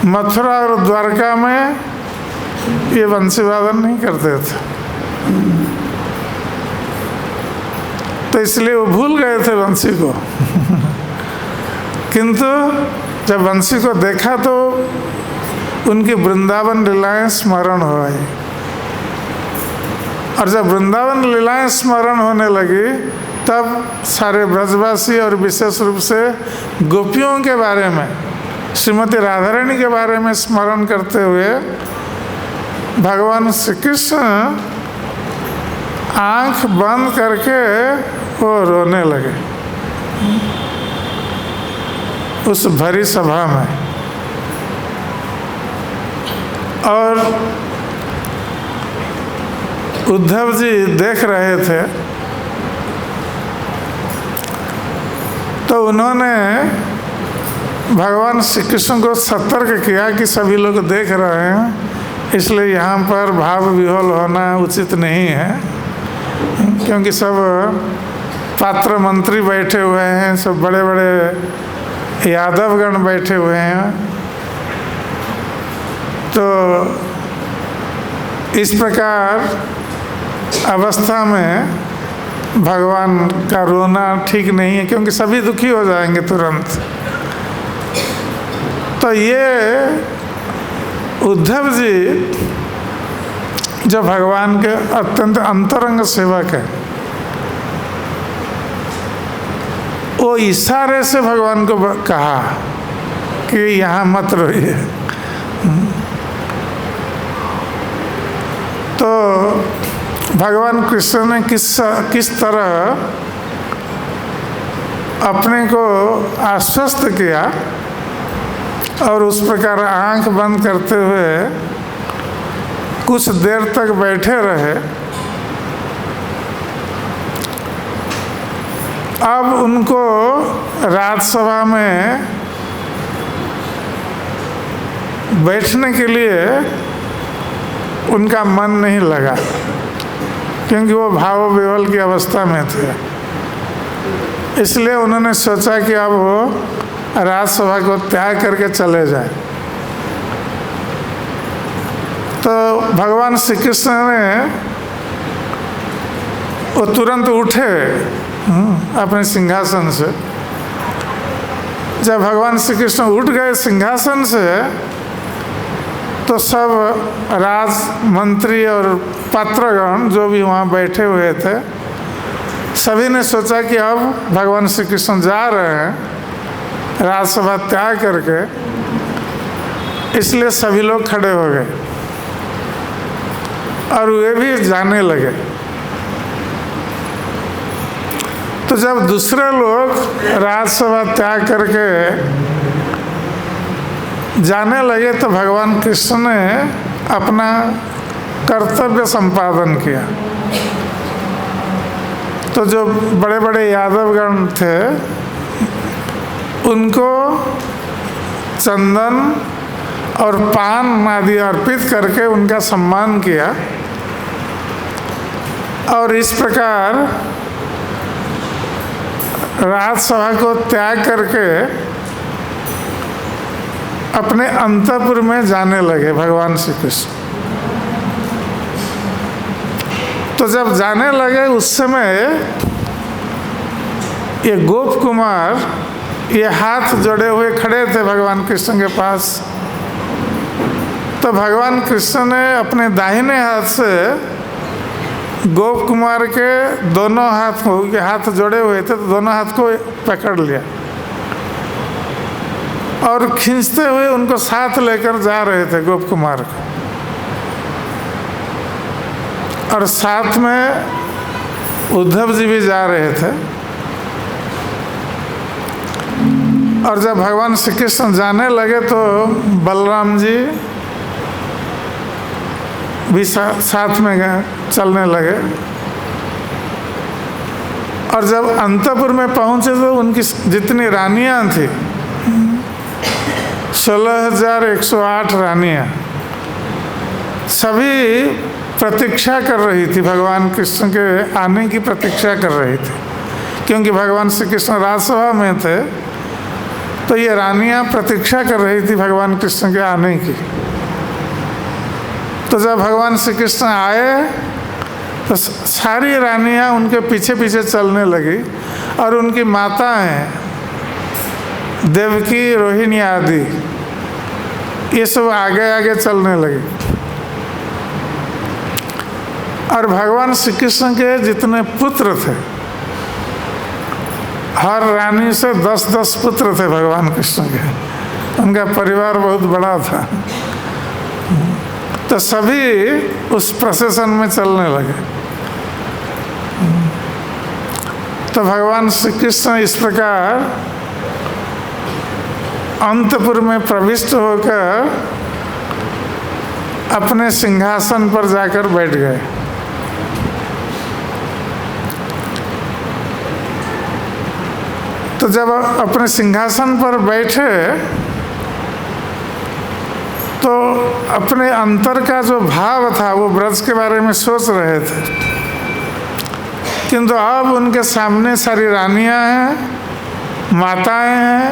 मथुरा और द्वारका में ये बंसी वादन नहीं करते थे। तो इसलिए वो भूल गए थे बंसी को। किंतु जब बंसी को देखा तो उनकी वृंदावन लीलाएं स्मरण हो आई। और जब वृंदावन लीलाएं स्मरण होने लगी तब सारे ब्रजवासी और विशेष रूप से गोपियों के बारे में, श्रीमती राधा रानी के बारे में स्मरण करते हुए भगवान श्री कृष्ण आंख बंद करके वो रोने लगे उस भरी सभा में। और उद्धव जी देख रहे थे, तो उन्होंने भगवान श्री कृष्ण को सतर्क किया कि सभी लोग देख रहे हैं, इसलिए यहाँ पर भाव विह्वल होना उचित नहीं है, क्योंकि सब पात्र मंत्री बैठे हुए हैं, सब बड़े बड़े यादवगण बैठे हुए हैं। तो इस प्रकार अवस्था में भगवान का रोना ठीक नहीं है, क्योंकि सभी दुखी हो जाएंगे तुरंत। तो ये उद्धव जी जो भगवान के अत्यंत अंतरंग सेवक है, वो इशारे से भगवान को कहा कि यहाँ मत रोइए। तो भगवान कृष्ण ने किस तरह अपने को आश्वस्त किया और उस प्रकार आंख बंद करते हुए कुछ देर तक बैठे रहे। अब उनको राजसभा में बैठने के लिए उनका मन नहीं लगा, क्योंकि वो भाव विवल की अवस्था में थे। इसलिए उन्होंने सोचा कि अब वो राजसभा को त्याग करके चले जाए। तो भगवान श्री कृष्ण ने वो तुरंत उठे अपने सिंहासन से। जब भगवान श्री कृष्ण उठ गए सिंहासन से, तो सब राज मंत्री और पात्रगण जो भी वहाँ बैठे हुए थे, सभी ने सोचा कि अब भगवान श्री कृष्ण जा रहे हैं राजसभा त्याग करके, इसलिए सभी लोग खड़े हो गए और वे भी जाने लगे। तो जब दूसरे लोग राजसभा त्याग करके जाने लगे, तो भगवान कृष्ण ने अपना कर्तव्य संपादन किया। तो जो बड़े बड़े यादवगण थे, उनको चंदन और पान आदि अर्पित करके उनका सम्मान किया। और इस प्रकार राजसभा को त्याग करके अपने अंतःपुर में जाने लगे भगवान श्री कृष्ण। तो जब जाने लगे उस समय ये गोप कुमार ये हाथ जोड़े हुए खड़े थे भगवान कृष्ण के पास। तो भगवान कृष्ण ने अपने दाहिने हाथ से गोप कुमार के दोनों हाथ जोड़े हुए थे, तो दोनों हाथ को पकड़ लिया और खींचते हुए उनको साथ लेकर जा रहे थे गोप कुमार को। और साथ में उद्धव जी भी जा रहे थे। और जब भगवान श्री कृष्ण जाने लगे तो बलराम जी भी साथ में गए, चलने लगे। और जब अंतःपुर में पहुंचे तो उनकी जितनी रानियां थी, 16,108 रानियां, सभी प्रतीक्षा कर रही थी, भगवान कृष्ण के आने की प्रतीक्षा कर रही थी। क्योंकि भगवान श्री कृष्ण राजसभा में थे, तो ये रानियां प्रतीक्षा कर रही थी भगवान कृष्ण के आने की। तो जब भगवान श्री कृष्ण आए तो सारी रानियां उनके पीछे पीछे चलने लगी और उनकी माताएं देवकी, रोहिणी आदि ये सब आगे आगे चलने लगी। और भगवान श्री कृष्ण के जितने पुत्र थे, हर रानी से 10-10 पुत्र थे भगवान कृष्ण के। उनका परिवार बहुत बड़ा था। तो सभी उस प्रोसेशन में चलने लगे। तो भगवान श्री कृष्ण इस प्रकार अंतःपुर में प्रविष्ट होकर अपने सिंहासन पर जाकर बैठ गए। तो जब अपने सिंहासन पर बैठे तो अपने अंतर का जो भाव था वो ब्रज के बारे में सोच रहे थे। किंतु अब उनके सामने सारी रानियां हैं, माताएं हैं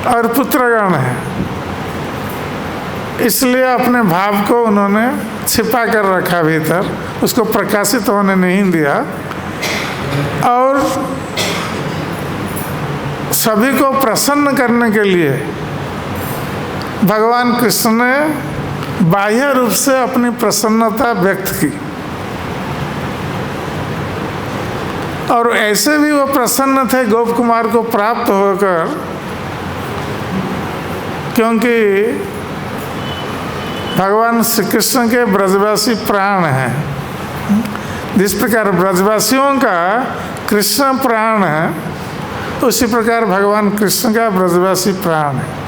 और पुत्रगण हैं, इसलिए अपने भाव को उन्होंने छिपा कर रखा भीतर, उसको प्रकाशित होने नहीं दिया। और सभी को प्रसन्न करने के लिए भगवान कृष्ण ने बाह्य रूप से अपनी प्रसन्नता व्यक्त की, और ऐसे भी वो प्रसन्न थे गोप कुमार को प्राप्त होकर, क्योंकि भगवान श्री कृष्ण के ब्रजवासी प्राण हैं। जिस प्रकार ब्रजवासियों का कृष्ण प्राण है, उसी प्रकार भगवान कृष्ण का ब्रजवासी प्राण है।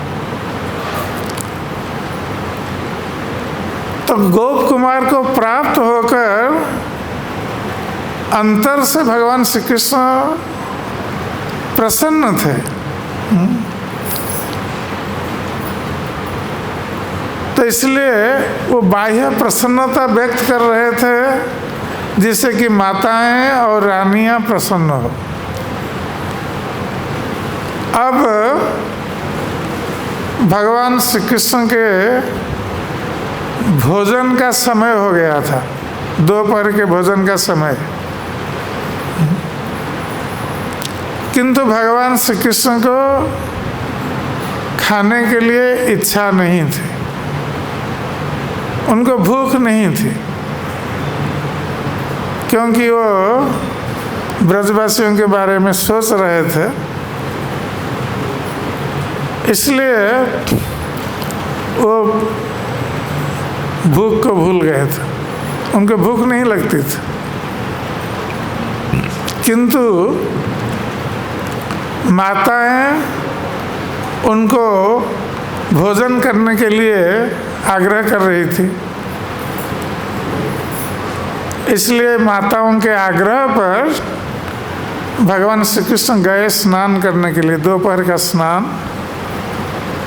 तो गोप कुमार को प्राप्त होकर अंतर से भगवान श्री कृष्ण प्रसन्न थे। तो इसलिए वो बाह्य प्रसन्नता व्यक्त कर रहे थे, जिससे कि माताएं और रानियां प्रसन्न हो। अब भगवान श्री कृष्ण के भोजन का समय हो गया था, दोपहर के भोजन का समय, किंतु भगवान श्री कृष्ण को खाने के लिए इच्छा नहीं थी, उनको भूख नहीं थी, क्योंकि वो ब्रजवासियों के बारे में सोच रहे थे। इसलिए वो भूख को भूल गए थे, उनको भूख नहीं लगती थी। किंतु माताएं उनको भोजन करने के लिए आग्रह कर रही थी, इसलिए माताओं के आग्रह पर भगवान श्री कृष्ण गए स्नान करने के लिए, दोपहर का स्नान,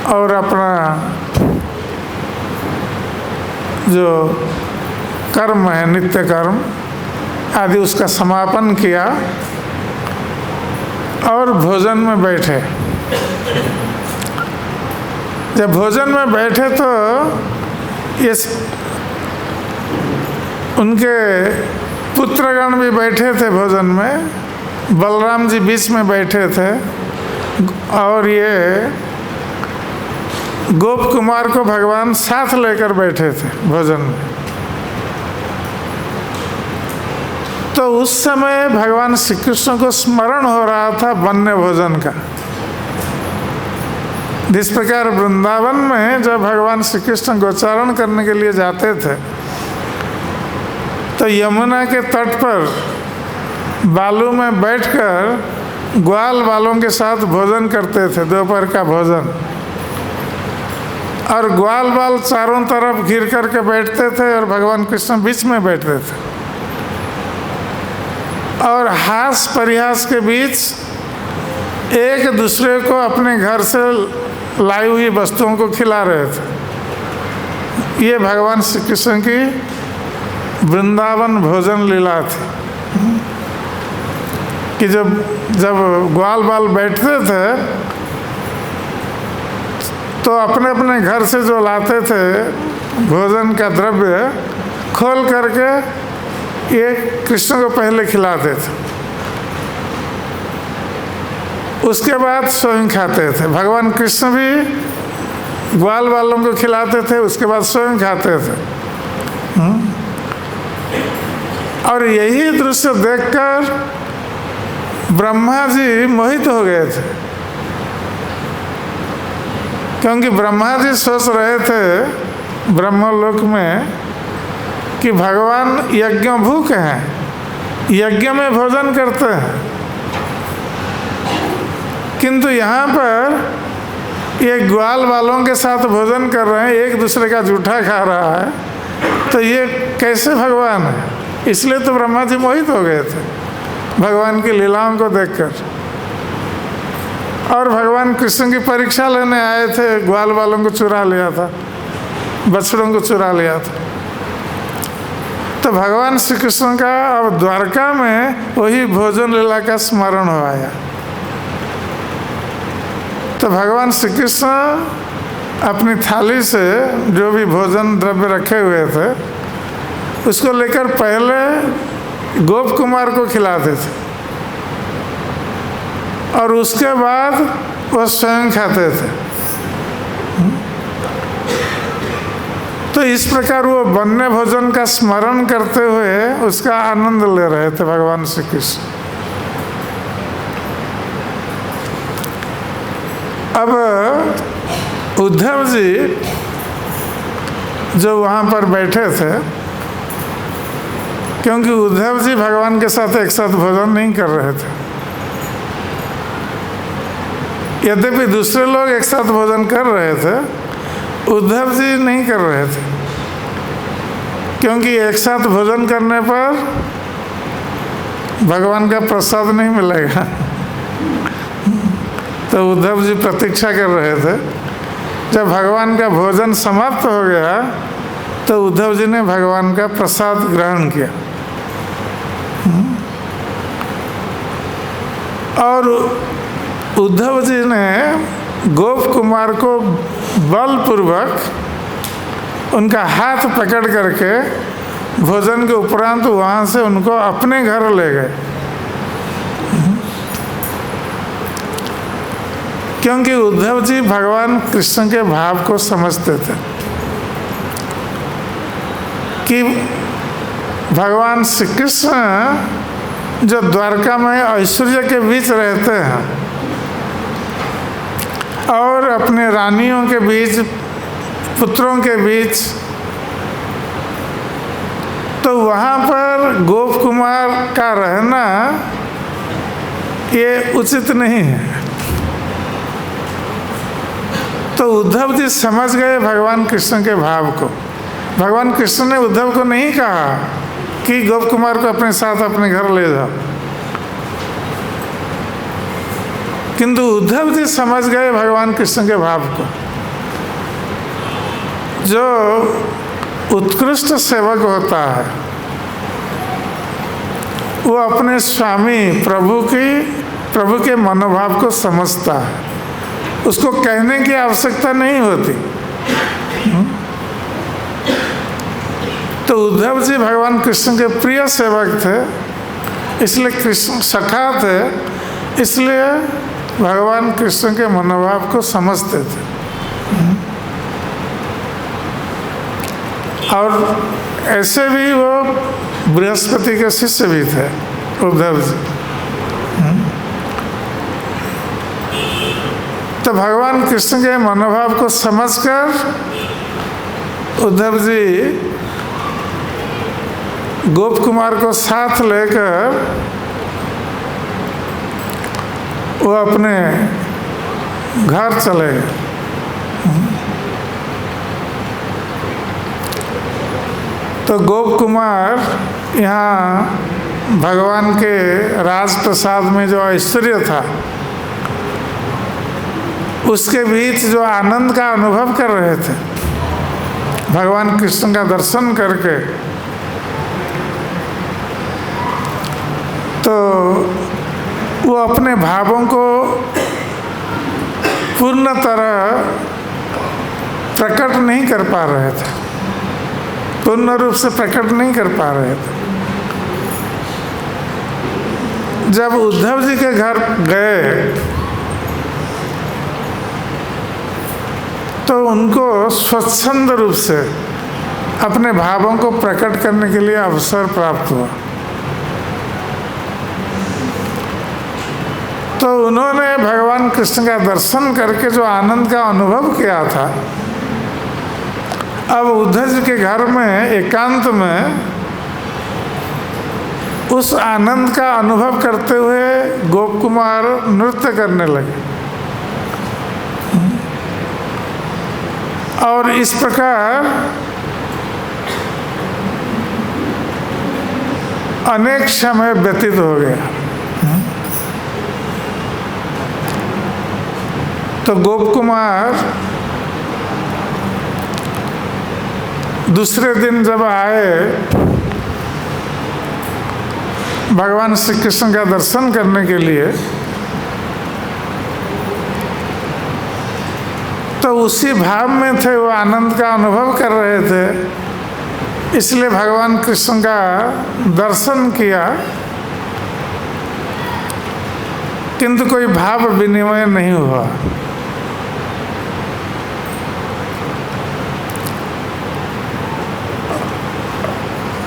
और अपना जो कर्म है, नित्य कर्म आदि, उसका समापन किया और भोजन में बैठे। जब भोजन में बैठे तो ये उनके पुत्रगण भी बैठे थे भोजन में, बलराम जी बीच में बैठे थे, और ये गोप कुमार को भगवान साथ लेकर बैठे थे भोजन में। तो उस समय भगवान श्री कृष्ण को स्मरण हो रहा था वन्य भोजन का। जिस प्रकार वृंदावन में जब भगवान श्री कृष्ण गोचारण करने के लिए जाते थे, तो यमुना के तट पर बालू में बैठकर ग्वाल बालों के साथ भोजन करते थे, दोपहर का भोजन, और ग्वाल बाल चारों तरफ घिर करके बैठते थे और भगवान कृष्ण बीच में बैठते थे, और हास परिहास के बीच एक दूसरे को अपने घर से लाई हुई वस्तुओं को खिला रहे थे। ये भगवान श्री कृष्ण की वृंदावन भोजन लीला थी कि जब ग्वाल बाल बैठते थे तो अपने अपने घर से जो लाते थे भोजन का द्रव्य खोल करके ये कृष्ण को पहले खिलाते थे, उसके बाद स्वयं खाते थे। भगवान कृष्ण भी ग्वाल बालों को खिलाते थे, उसके बाद स्वयं खाते थे। और यही दृश्य देखकर ब्रह्मा जी मोहित हो गए थे, क्योंकि ब्रह्मा जी सोच रहे थे ब्रह्मलोक में कि भगवान यज्ञ भूख हैं, यज्ञ में भोजन करते हैं, किंतु यहाँ पर ये ग्वाल वालों के साथ भोजन कर रहे हैं, एक दूसरे का जूठा खा रहा है, तो ये कैसे भगवान है? इसलिए तो ब्रह्मा जी मोहित हो गए थे भगवान की लीलाओं को देखकर, और भगवान कृष्ण की परीक्षा लेने आए थे। ग्वाल वालों को चुरा लिया था, बछड़ों को चुरा लिया था। तो भगवान श्री कृष्ण का अब द्वारका में वही भोजन लीला का स्मरण हो आया। तो भगवान श्री कृष्ण अपनी थाली से जो भी भोजन द्रव्य रखे हुए थे उसको लेकर पहले गोप कुमार को खिलाते थे, और उसके बाद वो स्वयं खाते थे। इस प्रकार वो वन्य भोजन का स्मरण करते हुए उसका आनंद ले रहे थे भगवान श्री कृष्ण। अब उद्धव जी जो वहाँ पर बैठे थे, क्योंकि उद्धव जी भगवान के साथ एक साथ भोजन नहीं कर रहे थे, यद्यपि दूसरे लोग एक साथ भोजन कर रहे थे, उद्धव जी नहीं कर रहे थे, क्योंकि एक साथ भोजन करने पर भगवान का प्रसाद नहीं मिलेगा। तो उद्धव जी प्रतीक्षा कर रहे थे। जब भगवान का भोजन समाप्त हो गया तो उद्धव जी ने भगवान का प्रसाद ग्रहण किया और उद्धव जी ने गोप कुमार को बलपूर्वक उनका हाथ पकड़ करके भोजन के उपरांत वहाँ से उनको अपने घर ले गए, क्योंकि उद्धव जी भगवान कृष्ण के भाव को समझते थे कि भगवान श्री कृष्ण जो द्वारका में ऐश्वर्य के बीच रहते हैं और अपने रानियों के बीच, पुत्रों के बीच, तो वहाँ पर गोप कुमार का रहना ये उचित नहीं है। तो उद्धव जी समझ गए भगवान कृष्ण के भाव को। भगवान कृष्ण ने उद्धव को नहीं कहा कि गोप कुमार को अपने साथ अपने घर ले जाओ, किंतु उद्धव जी समझ गए भगवान कृष्ण के भाव को। जो उत्कृष्ट सेवक होता है वो अपने स्वामी प्रभु के मनोभाव को समझता है, उसको कहने की आवश्यकता नहीं होती। तो उद्धव जी भगवान कृष्ण के प्रिय सेवक थे, इसलिए कृष्ण सखा थे, इसलिए भगवान कृष्ण के मनोभाव को समझते थे। और ऐसे भी वो बृहस्पति के शिष्य भी थे उद्धव जी। तो भगवान कृष्ण के मनोभाव को समझकर उद्धव जी गोप कुमार को साथ लेकर वो अपने घर चले गए। तो गोप कुमार यहाँ भगवान के राजप्रसाद में जो ऐश्वर्य था उसके बीच जो आनंद का अनुभव कर रहे थे, भगवान कृष्ण का दर्शन करके, तो वो अपने भावों को पूर्ण तरह प्रकट नहीं कर पा रहे थे, पूर्ण रूप से प्रकट नहीं कर पा रहे थे। जब उद्धव जी के घर गए तो उनको स्वच्छंद रूप से अपने भावों को प्रकट करने के लिए अवसर प्राप्त हुआ। तो उन्होंने भगवान कृष्ण का दर्शन करके जो आनंद का अनुभव किया था, अब उद्धव जी के घर में एकांत में उस आनंद का अनुभव करते हुए गोप कुमार नृत्य करने लगे। और इस प्रकार अनेक समय व्यतीत हो गया। तो गोप कुमार दूसरे दिन जब आए भगवान श्री कृष्ण का दर्शन करने के लिए, तो उसी भाव में थे, वो आनंद का अनुभव कर रहे थे, इसलिए भगवान कृष्ण का दर्शन किया, किंतु कोई भाव विनिमय नहीं हुआ।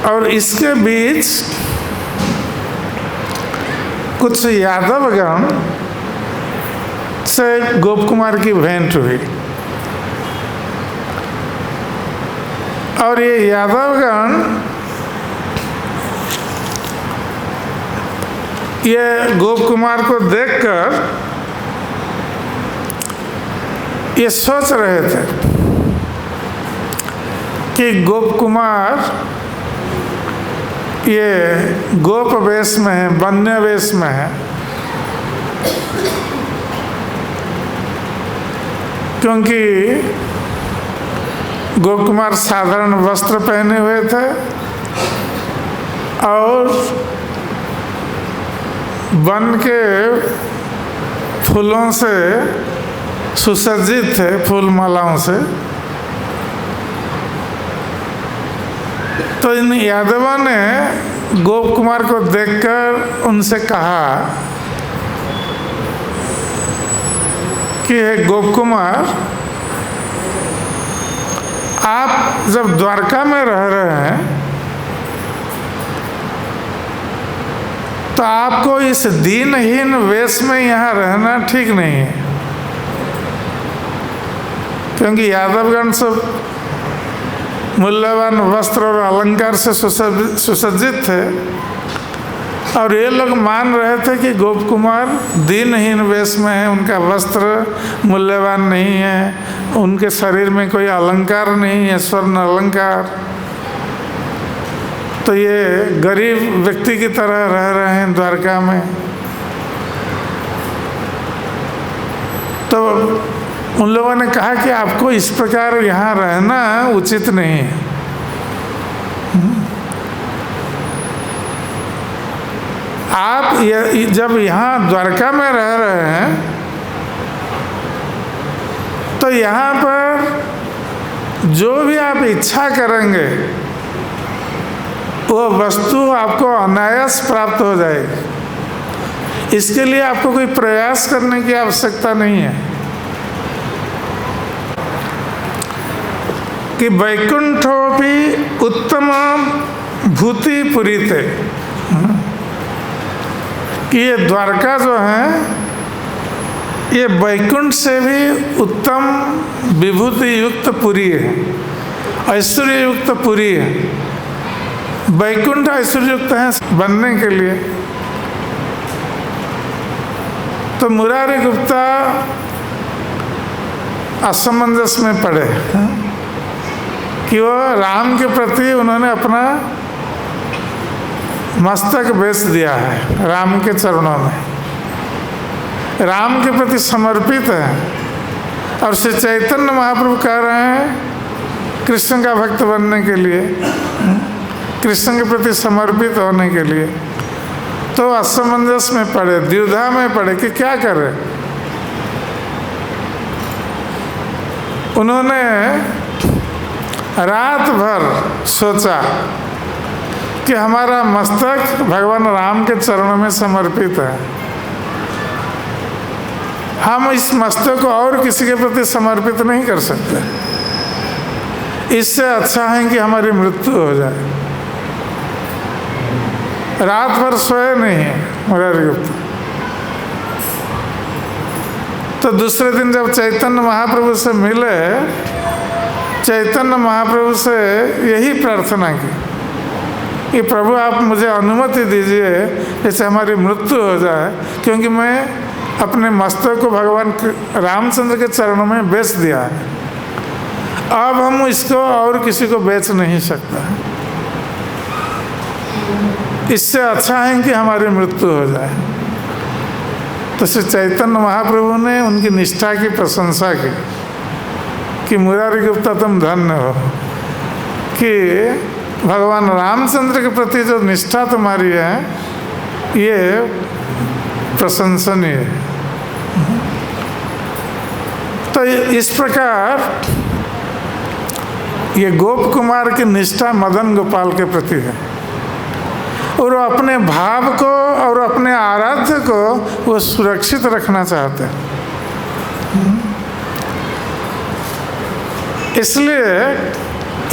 और इसके बीच कुछ यादवगण से गोप कुमार की भेंट हुई और ये यादवगण ये गोप कुमार को देखकर ये सोच रहे थे कि गोप कुमार ये गोप वेश में है, वन्य वेश में है, क्योंकि गोप कुमार साधारण वस्त्र पहने हुए थे और वन के फूलों से सुसज्जित थे, फूल मालाओं से। तो इन यादवों ने गोप कुमार को देखकर उनसे कहा कि हे गोप कुमार, आप जब द्वारका में रह रहे हैं तो आपको इस दीनहीन वेश में यहाँ रहना ठीक नहीं है, क्योंकि यादवगण सब मूल्यवान वस्त्र और अलंकार से सुसज्जित थे और ये लोग मान रहे थे कि गोप कुमार दीनहीन वेश में है, उनका वस्त्र मूल्यवान नहीं है, उनके शरीर में कोई अलंकार नहीं है, स्वर्ण अलंकार, तो ये गरीब व्यक्ति की तरह रह रहे हैं द्वारका में। तो उन लोगों ने कहा कि आपको इस प्रकार यहाँ रहना उचित नहीं है। आप जब यहाँ द्वारका में रह रहे हैं तो यहाँ पर जो भी आप इच्छा करेंगे वो वस्तु आपको अनायास प्राप्त हो जाएगी। इसके लिए आपको कोई प्रयास करने की आवश्यकता नहीं है कि वैकुंठोपि उत्तम भूति पुरीते, कि ये द्वारका जो है ये वैकुंठ से भी उत्तम विभूति युक्त पुरी है, ऐश्वर्य युक्त पुरी है। वैकुंठ ऐश्वर्य युक्त है बनने के लिए। तो मुरारी गुप्ता असमंजस में पड़े कि वो राम के प्रति उन्होंने अपना मस्तक बेच दिया है, राम के चरणों में, राम के प्रति समर्पित है। और श्री चैतन्य महाप्रभु कह रहे हैं कृष्ण का भक्त बनने के लिए, कृष्ण के प्रति समर्पित होने के लिए। तो असमंजस में पड़े, द्विधा में पड़े कि क्या करें। उन्होंने रात भर सोचा कि हमारा मस्तक भगवान राम के चरणों में समर्पित है, हम इस मस्तक को और किसी के प्रति समर्पित नहीं कर सकते, इससे अच्छा है कि हमारी मृत्यु हो जाए। रात भर सोए नहीं मुरारी गुप्ता। तो दूसरे दिन जब चैतन्य महाप्रभु से मिले, चैतन्य महाप्रभु से यही प्रार्थना की कि प्रभु आप मुझे अनुमति दीजिए जैसे हमारी मृत्यु हो जाए, क्योंकि मैं अपने मस्तक को भगवान रामचंद्र के चरणों में बेच दिया है, अब हम इसको और किसी को बेच नहीं सकता, इससे अच्छा है कि हमारी मृत्यु हो जाए। तो श्री चैतन्य महाप्रभु ने उनकी निष्ठा की प्रशंसा की कि मुरारी गुप्ता तुम धन्य हो कि भगवान रामचंद्र के प्रति जो निष्ठा तुम्हारी है ये प्रशंसनीय है। तो इस प्रकार ये गोप कुमार की निष्ठा मदन गोपाल के प्रति है और वो अपने भाव को और अपने आराध्य को वो सुरक्षित रखना चाहते हैं। इसलिए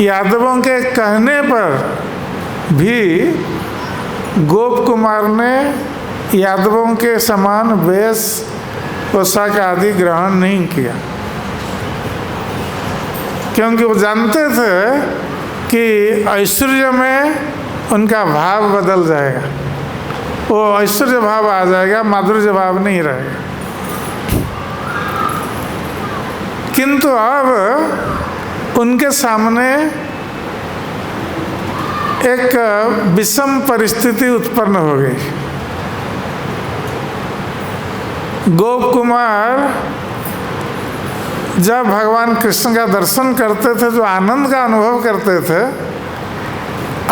यादवों के कहने पर भी गोप कुमार ने यादवों के समान वेश पोशाक आदि ग्रहण नहीं किया, क्योंकि वो जानते थे कि ऐश्वर्य में उनका भाव बदल जाएगा, वो ऐश्वर्य भाव आ जाएगा, माधुर्य भाव नहीं रहेगा। किंतु अब उनके सामने एक विषम परिस्थिति उत्पन्न हो गई। गोप कुमार जब भगवान कृष्ण का दर्शन करते थे, जो आनंद का अनुभव करते थे,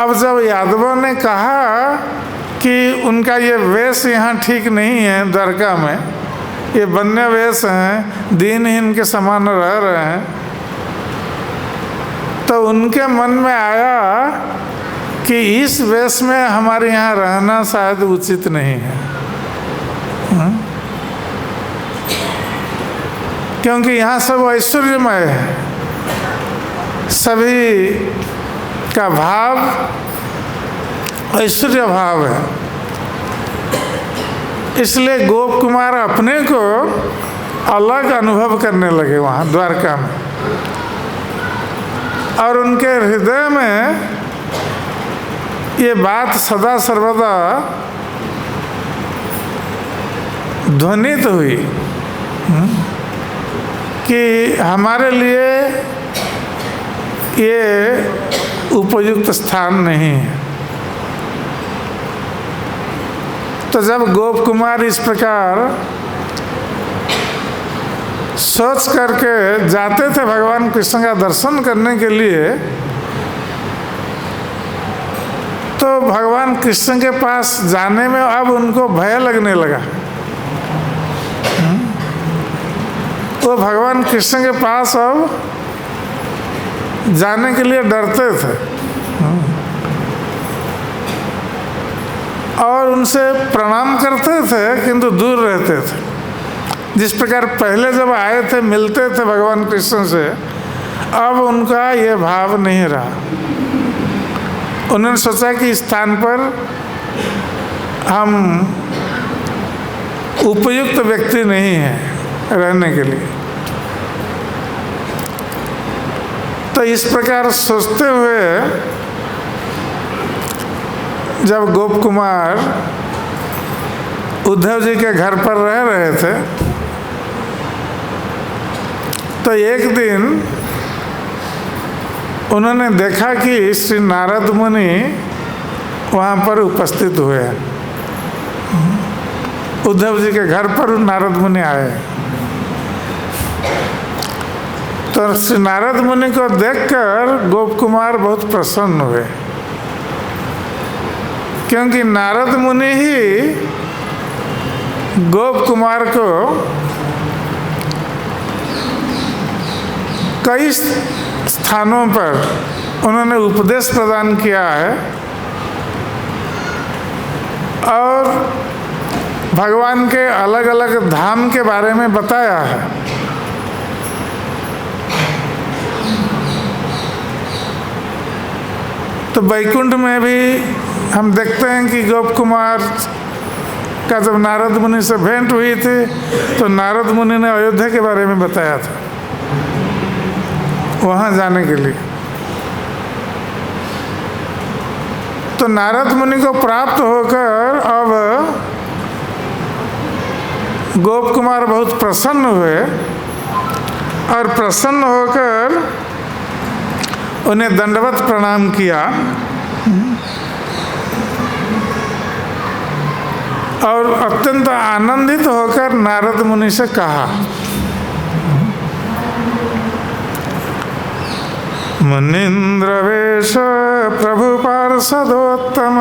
अब जब यादवों ने कहा कि उनका ये वेश यहाँ ठीक नहीं है, द्वारका में ये बन्य वेश हैं, दीनहीन के समान रह रहे हैं, तो उनके मन में आया कि इस वेश में हमारे यहाँ रहना शायद उचित नहीं है। क्योंकि यहाँ सब ऐश्वर्यमय है, सभी का भाव ऐश्वर्य भाव है। इसलिए गोप कुमार अपने को अलग अनुभव करने लगे वहाँ द्वारका में, और उनके हृदय में ये बात सदा सर्वदा ध्वनित हुई कि हमारे लिए ये उपयुक्त स्थान नहीं है। तो जब गोप कुमार इस प्रकार सोच करके जाते थे भगवान कृष्ण का दर्शन करने के लिए, तो भगवान कृष्ण के पास जाने में अब उनको भय लगने लगा। वो भगवान कृष्ण के पास अब जाने के लिए डरते थे और उनसे प्रणाम करते थे, किंतु दूर रहते थे। जिस प्रकार पहले जब आए थे, मिलते थे भगवान कृष्ण से, अब उनका ये भाव नहीं रहा। उन्होंने सोचा कि इस स्थान पर हम उपयुक्त व्यक्ति नहीं हैं रहने के लिए। तो इस प्रकार सोचते हुए जब गोप कुमार उद्धव जी के घर पर रह रहे थे, तो एक दिन उन्होंने देखा कि श्री नारद मुनि वहाँ पर उपस्थित हुए हैं। उद्धव जी के घर पर नारद मुनि आए, तो श्री नारद मुनि को देखकर गोप कुमार बहुत प्रसन्न हुए, क्योंकि नारद मुनि ही गोप कुमार को कई स्थानों पर उन्होंने उपदेश प्रदान किया है और भगवान के अलग अलग धाम के बारे में बताया है। तो वैकुंठ में भी हम देखते हैं कि गोप कुमार का जब नारद मुनि से भेंट हुई थी, तो नारद मुनि ने अयोध्या के बारे में बताया था वहाँ जाने के लिए। तो नारद मुनि को प्राप्त होकर अब गोप कुमार बहुत प्रसन्न हुए और प्रसन्न होकर उन्हें दंडवत प्रणाम किया और अत्यंत आनंदित होकर नारद मुनि से कहा, मुनीन्द्र वेश प्रभु पार्षदोत्तम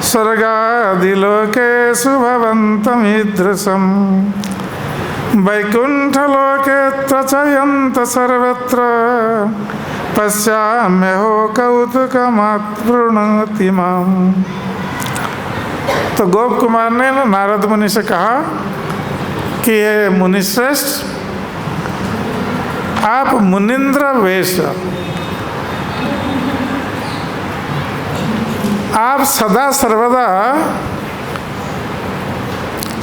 स्वर्गादिलोकेषु भवन्तमीदृशं वैकुण्ठलोके त्रचयन्त सर्वत्र पश्याम्यहो कौतुकमात्पृणोति माम्। तो गोप कुमार ने नारद मुनि से कहा कि हे मुनिश्रेष्ठ, आप मुनीन्द्र वेश आप सदा सर्वदा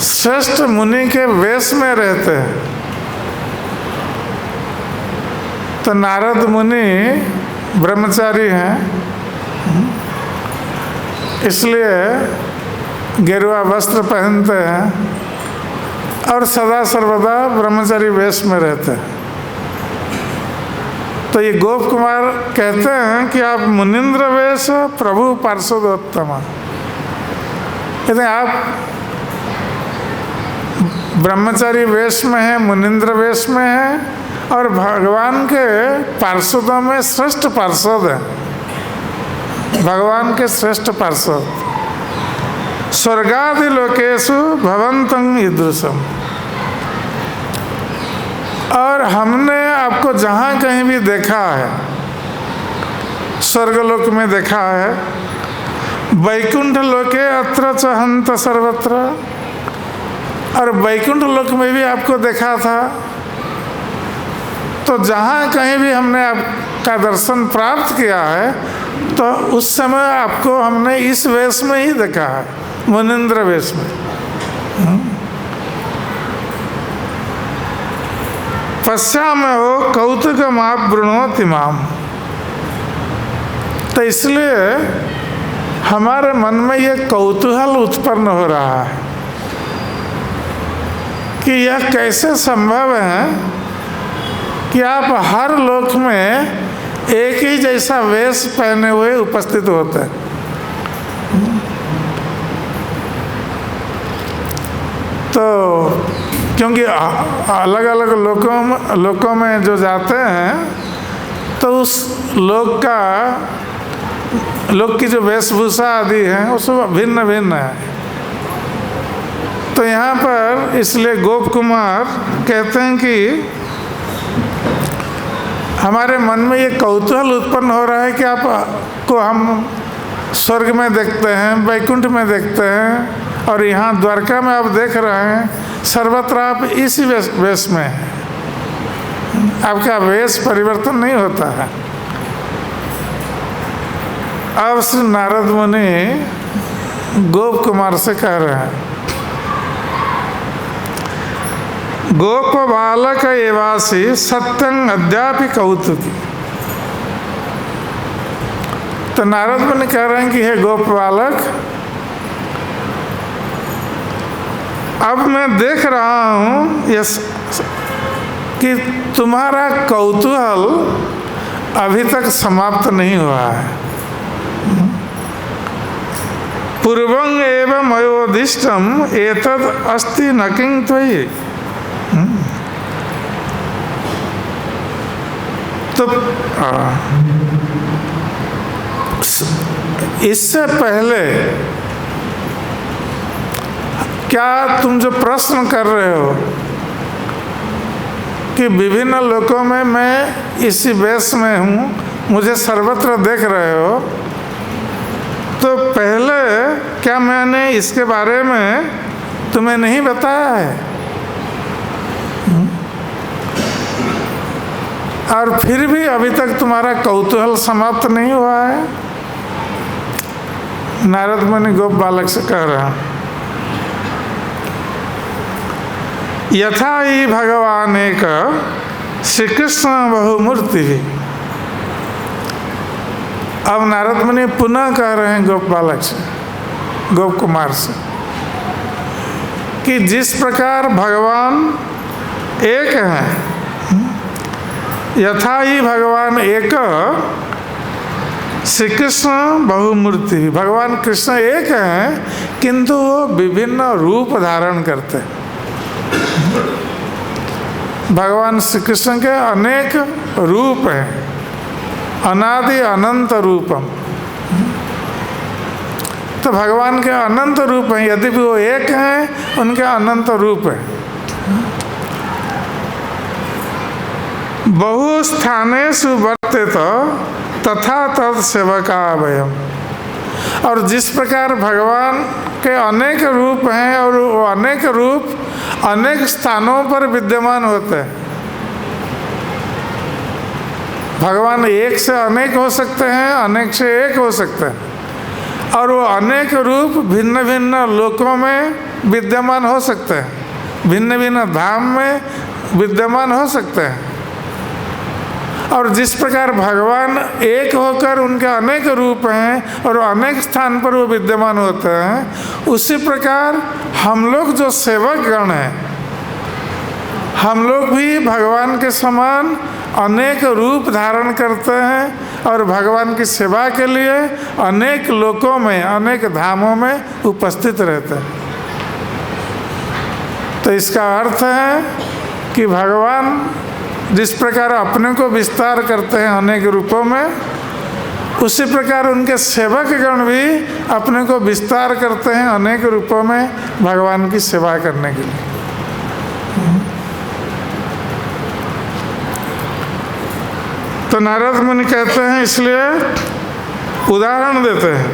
श्रेष्ठ मुनि के वेश में रहते हैं। तो नारद मुनि ब्रह्मचारी हैं, इसलिए गेरुआ वस्त्र पहनते हैं और सदा सर्वदा ब्रह्मचारी वेश में रहते हैं। तो ये गोप कुमार कहते हैं कि आप मुनिंद्र वेश प्रभु पार्षदोत्तम, कहते हैं आप ब्रह्मचारी वेश में हैं, मुनिंद्र वेश में हैं और भगवान के पार्षदों में श्रेष्ठ पार्षद हैं, भगवान के श्रेष्ठ पार्षद। स्वर्गादि लोकेषु भवन्तं ईदृशम्, और हमने आपको जहाँ कहीं भी देखा है, स्वर्गलोक में देखा है, वैकुंठ लोके अत्र च हन्त सर्वत्र, और वैकुंठ लोक में भी आपको देखा था। तो जहाँ कहीं भी हमने आपका दर्शन प्राप्त किया है तो उस समय आपको हमने इस वेश में ही देखा है, मुनिंद्र वेश में। पश्यामि हो कौतुकम आप वृणोति माम, तो इसलिए हमारे मन में ये कौतूहल उत्पन्न हो रहा है कि यह कैसे संभव है कि आप हर लोक में एक ही जैसा वेश पहने हुए उपस्थित होते हैं। तो क्योंकि अलग अलग लोकों में जो जाते हैं तो उस लोक की जो वेशभूषा आदि है उसमें भिन्न भिन्न है। तो यहाँ पर इसलिए गोप कुमार कहते हैं कि हमारे मन में ये कौतूहल उत्पन्न हो रहा है कि आपको हम स्वर्ग में देखते हैं, वैकुंठ में देखते हैं, और यहाँ द्वारका में आप देख रहे हैं, सर्वत्र आप इसी वेश में हैं, आपका वेश परिवर्तन नहीं होता है। अब श्री नारद मुनि गोप कुमार से कह रहे हैं, गोप बालक एवासी सत्यं अद्यापि कौतुकी। तो नारद मुनि कह रहे हैं कि हे गोप बालक, अब मैं देख रहा हूँ कि तुम्हारा कौतूहल अभी तक समाप्त नहीं हुआ है। पूर्वं एव मयोदिष्टम एतद् अस्ति न किं त्वयि। तो इससे पहले क्या तुम जो प्रश्न कर रहे हो कि विभिन्न लोकों में मैं इसी वेश में हूँ, मुझे सर्वत्र देख रहे हो, तो पहले क्या मैंने इसके बारे में तुम्हें नहीं बताया है? और फिर भी अभी तक तुम्हारा कौतूहल समाप्त नहीं हुआ है? नारद मुनि गोप बालक से कह रहा है, यथा ही भगवान एक श्री कृष्ण बहुमूर्ति। अब नारद मुनि पुनः कह रहे हैं गोप बालक से, गोप कुमार से, कि जिस प्रकार भगवान एक हैं, यथा ही भगवान एक श्री कृष्ण बहुमूर्ति। भगवान कृष्ण एक हैं किंतु वो विभिन्न रूप धारण करते हैं। भगवान श्री कृष्ण के अनेक रूप हैं, अनादि अनंत रूपम। तो भगवान के अनंत रूप हैं, यदि वो एक हैं उनके अनंत रूप हैं। बहु स्थानेषु वर्तेत तथा तद सेवका वयम्। और जिस प्रकार भगवान के अनेक रूप हैं और वो अनेक रूप अनेक स्थानों पर विद्यमान होते हैं। भगवान एक से अनेक हो सकते हैं, अनेक से एक हो सकते हैं, और वो अनेक रूप भिन्न भिन्न लोकों में विद्यमान हो सकते हैं, भिन्न भिन्न धाम में विद्यमान हो सकते हैं। और जिस प्रकार भगवान एक होकर उनके अनेक रूप हैं और अनेक स्थान पर वो विद्यमान होते हैं, उसी प्रकार हम लोग जो सेवक गण हैं, हम लोग भी भगवान के समान अनेक रूप धारण करते हैं और भगवान की सेवा के लिए अनेक लोकों में, अनेक धामों में उपस्थित रहते हैं। तो इसका अर्थ है कि भगवान जिस प्रकार अपने को विस्तार करते हैं अनेक रूपों में, उसी प्रकार उनके सेवक गण भी अपने को विस्तार करते हैं अनेक रूपों में भगवान की सेवा करने के लिए। तो नारद मुनि कहते हैं, इसलिए उदाहरण देते हैं,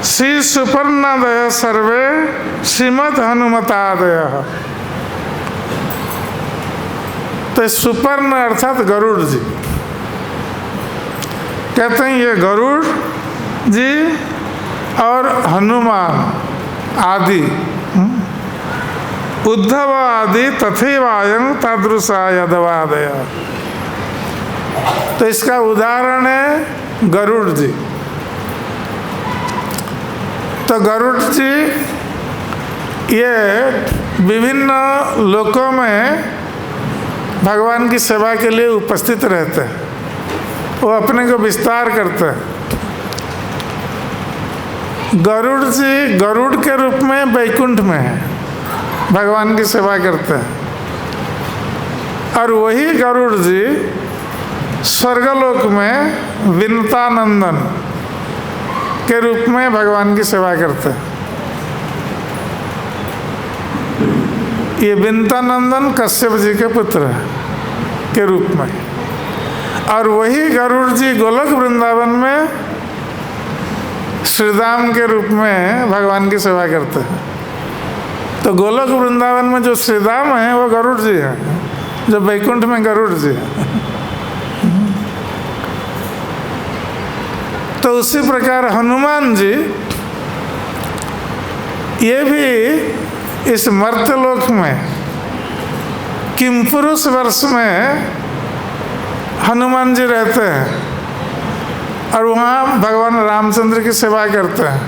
श्री सुपर्णदय सर्वे श्रीमद् हनुमतादय। तो सुपर्ण अर्थात गरुड़ जी, कहते हैं ये गरुड़ जी और हनुमान आदि, उद्धव आदि तथैवायं तादृशा यदवादय। तो इसका उदाहरण है गरुड़ जी। तो गरुड़ जी ये विभिन्न लोकों में भगवान की सेवा के लिए उपस्थित रहते हैं, वो अपने को विस्तार करते हैं। गरुड़ जी गरुड़ के रूप में वैकुंठ में है, भगवान की सेवा करते हैं। और वही गरुड़ जी स्वर्गलोक में विनतानंदन के रूप में भगवान की सेवा करते हैं। ये विनतानंदन कश्यप जी के पुत्र के रूप में। और वही गरुड़ जी गोलोक वृंदावन में श्रीधाम के रूप में भगवान की सेवा करते हैं। तो गोलोक वृंदावन में जो श्रीधाम है वो गरुड़ जी है, जो वैकुंठ में गरुड़ जी है। तो उसी प्रकार हनुमान जी ये भी इस मर्त्यलोक में किमपुरुष वर्ष में हनुमान जी रहते हैं और वहाँ भगवान रामचंद्र की सेवा करते हैं,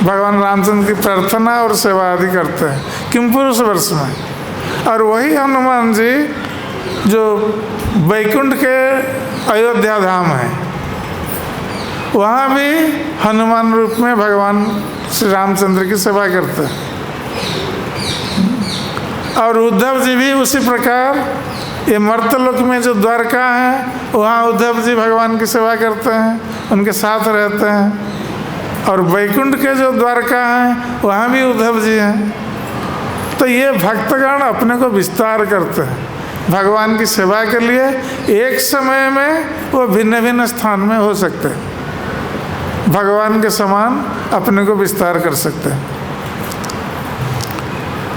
भगवान रामचंद्र की प्रार्थना और सेवा आदि करते हैं किमपुरुष वर्ष में। और वही हनुमान जी जो वैकुंठ के अयोध्या धाम है, वहाँ भी हनुमान रूप में भगवान श्री रामचंद्र की सेवा करते हैं। और उद्धव जी भी उसी प्रकार ये मर्त्यलोक में जो द्वारका है, वहाँ उद्धव जी भगवान की सेवा करते हैं, उनके साथ रहते हैं। और वैकुंठ के जो द्वारका हैं, वहाँ भी उद्धव जी हैं। तो ये भक्तगण अपने को विस्तार करते हैं भगवान की सेवा के लिए। एक समय में वो भिन्न भिन्न स्थान में हो सकते हैं, भगवान के समान अपने को विस्तार कर सकते हैं।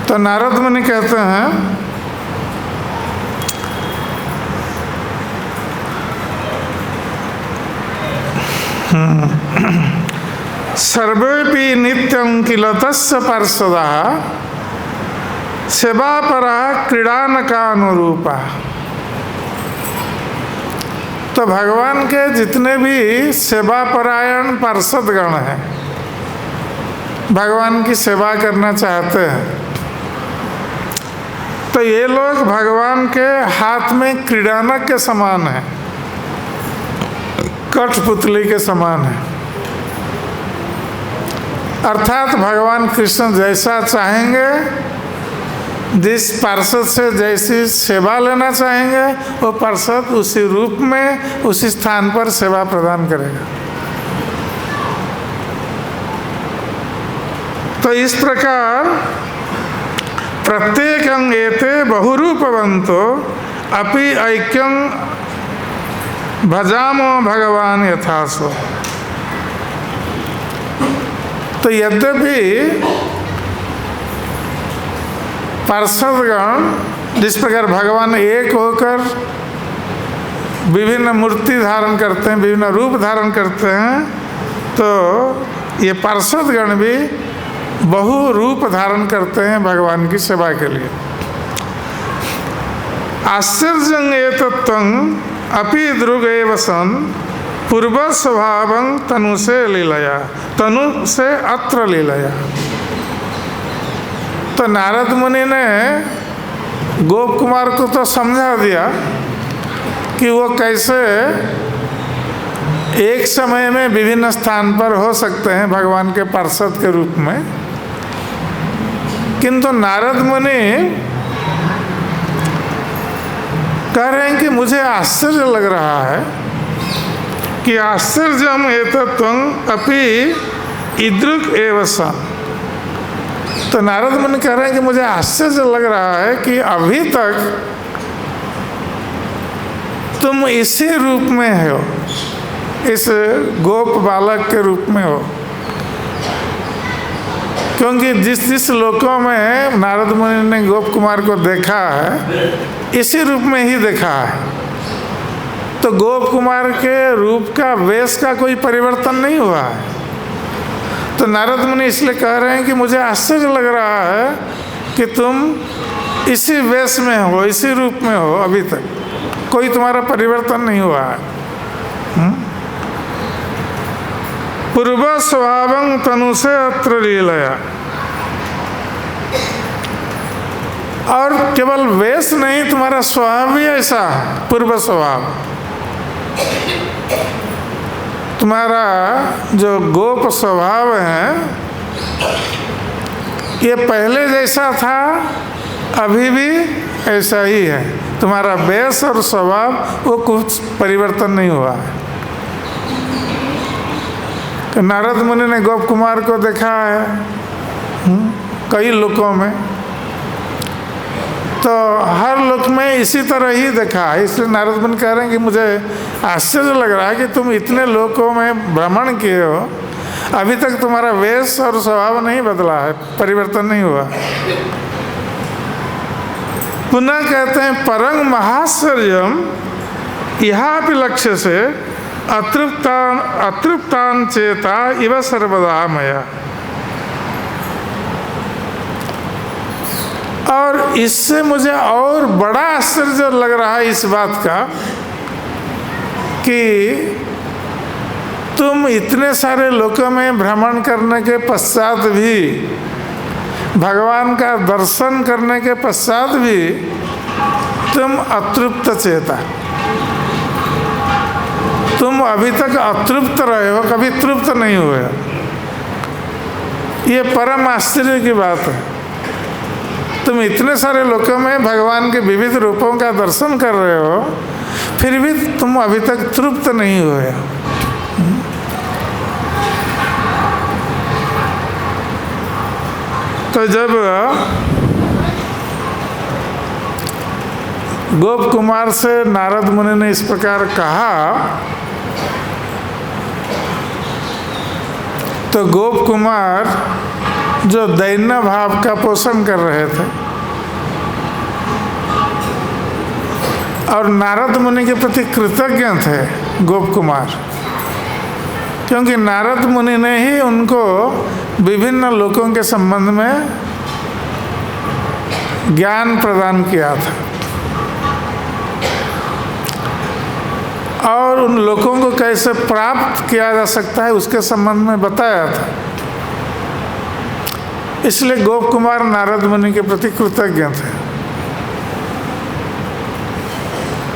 तो नारद मुनि कहते हैं, सर्वेपि नित्यं किल तस्य पार्षदः सेवापरः क्रीडानकानुरूपा। तो भगवान के जितने भी सेवापरायण पार्षदगण हैं, भगवान की सेवा करना चाहते हैं, तो ये लोग भगवान के हाथ में क्रीडानक के समान हैं, कठपुतली के समान है। अर्थात भगवान कृष्ण जैसा चाहेंगे, जिस पार्षद से जैसी सेवा लेना चाहेंगे, वो पार्षद उसी रूप में उसी स्थान पर सेवा प्रदान करेगा। तो इस प्रकार प्रत्येक एते बहुरूपवंतो अपि ऐक्यं भजामो भगवान यथासो। तो यद्यपि पार्षदगण जिस प्रकार भगवान एक होकर विभिन्न मूर्ति धारण करते हैं, विभिन्न रूप धारण करते हैं, तो ये पार्षदगण भी बहु रूप धारण करते हैं भगवान की सेवा के लिए। आश्चर्यं एतत्त्वं अपि दृगेव सन् पूर्व स्वभावं तनु से लीलया, तनु से अत्र लीलया। तो नारद मुनि ने गोप कुमार को तो समझा दिया कि वो कैसे एक समय में विभिन्न स्थान पर हो सकते हैं भगवान के पार्षद के रूप में। किंतु नारद मुनि कह रहे हैं कि मुझे आश्चर्य लग रहा है कि आश्चर्यम एतत्त्वं अपि ईदृक् एव सन्। तो नारद मुनि कह रहे हैं कि मुझे आश्चर्य लग रहा है कि अभी तक तुम इसी रूप में हो, इस गोप बालक के रूप में हो। क्योंकि जिस जिस लोकों में नारद मुनि ने गोप कुमार को देखा है, इसी रूप में ही देखा है। तो गोप कुमार के रूप का, वेश का कोई परिवर्तन नहीं हुआ है। तो नारद मुनि इसलिए कह रहे हैं कि मुझे आश्चर्य लग रहा है कि तुम इसी वेश में हो, इसी रूप में हो, अभी तक कोई तुम्हारा परिवर्तन नहीं हुआ है। पूर्व स्वभावं तनु से अत्र लीलया। और केवल वेश नहीं, तुम्हारा स्वभाव भी ऐसा है, पूर्व स्वभाव। तुम्हारा जो गोप स्वभाव है ये पहले जैसा था, अभी भी ऐसा ही है। तुम्हारा वेश और स्वभाव वो कुछ परिवर्तन नहीं हुआ है। तो नारद मुनि ने गोप कुमार को देखा है कई लोकों में, तो हर लोक में इसी तरह ही देखा है। इसलिए नारद मुनि कह रहे हैं कि मुझे आश्चर्य लग रहा है कि तुम इतने लोकों में भ्रमण किए हो, अभी तक तुम्हारा वेश और स्वभाव नहीं बदला है, परिवर्तन नहीं हुआ। पुनः कहते हैं परं महाश्चर्यम इहापि लक्ष्य से अतृप्तान चेता इव सर्वदा मया। और इससे मुझे और बड़ा आश्चर्य लग रहा है इस बात का कि तुम इतने सारे लोकों में भ्रमण करने के पश्चात भी, भगवान का दर्शन करने के पश्चात भी तुम अतृप्त चेता, तुम अभी तक अतृप्त रहे हो, कभी तृप्त नहीं हुए। ये परम आश्चर्य की बात है। तुम इतने सारे लोकों में भगवान के विविध रूपों का दर्शन कर रहे हो, फिर भी तुम अभी तक तृप्त नहीं हुए। तो जब गोप कुमार से नारद मुनि ने इस प्रकार कहा, तो गोप कुमार जो दैन्य भाव का पोषण कर रहे थे और नारद मुनि के प्रति कृतज्ञ थे गोप कुमार, क्योंकि नारद मुनि ने ही उनको विभिन्न लोकों के संबंध में ज्ञान प्रदान किया था और उन लोकों को कैसे प्राप्त किया जा सकता है उसके संबंध में बताया था। इसलिए गोप कुमार नारद मुनि के प्रति कृतज्ञ थे।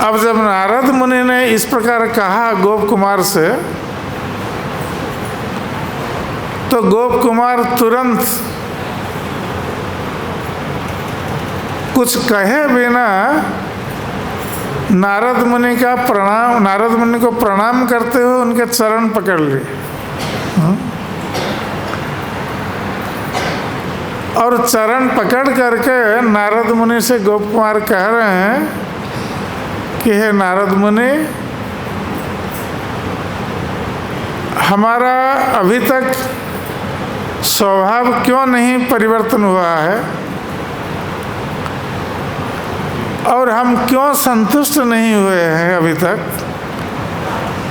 अब जब नारद मुनि ने इस प्रकार कहा गोप कुमार से, तो गोप कुमार तुरंत कुछ कहे बिना नारद मुनि को प्रणाम करते हुए उनके चरण पकड़ लिए और चरण पकड़ करके नारद मुनि से गोप कुमार कह रहे हैं कि हे नारद मुनि, हमारा अभी तक स्वभाव क्यों नहीं परिवर्तन हुआ है और हम क्यों संतुष्ट नहीं हुए हैं अभी तक,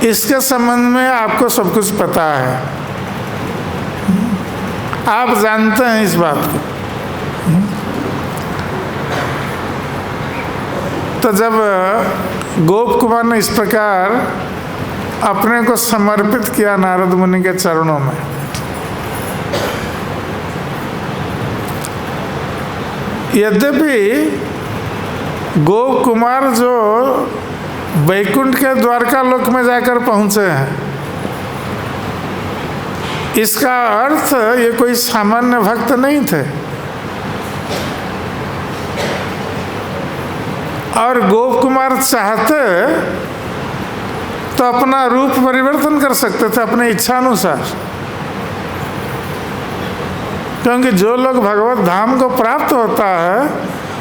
इसके संबंध में आपको सब कुछ पता है। आप जानते हैं इस बात को। तो जब गोप कुमार ने इस प्रकार अपने को समर्पित किया नारद मुनि के चरणों में, यद्यपि गोप कुमार जो वैकुंठ के द्वारका लोक में जाकर पहुंचे हैं, इसका अर्थ ये कोई सामान्य भक्त नहीं थे। और गोप कुमार चाहते तो अपना रूप परिवर्तन कर सकते थे अपने इच्छानुसार, क्योंकि जो लोग भगवत धाम को प्राप्त होता है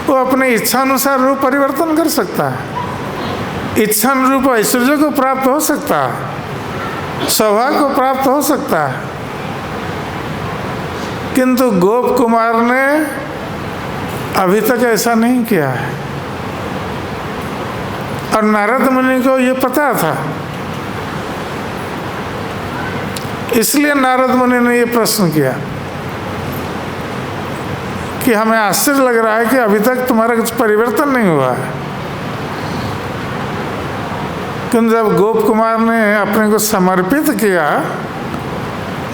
वो अपने इच्छानुसार रूप परिवर्तन कर सकता है। इच्छानुरूप ऐश्वर्य को प्राप्त हो सकता है, सौभाग्य को प्राप्त हो सकता है। किंतु गोप कुमार ने अभी तक ऐसा नहीं किया है। और नारद मुनि को ये पता था, इसलिए नारद मुनि ने ये प्रश्न किया कि हमें आश्चर्य लग रहा है कि अभी तक तुम्हारा कुछ परिवर्तन नहीं हुआ है। किंतु जब गोप कुमार ने अपने को समर्पित किया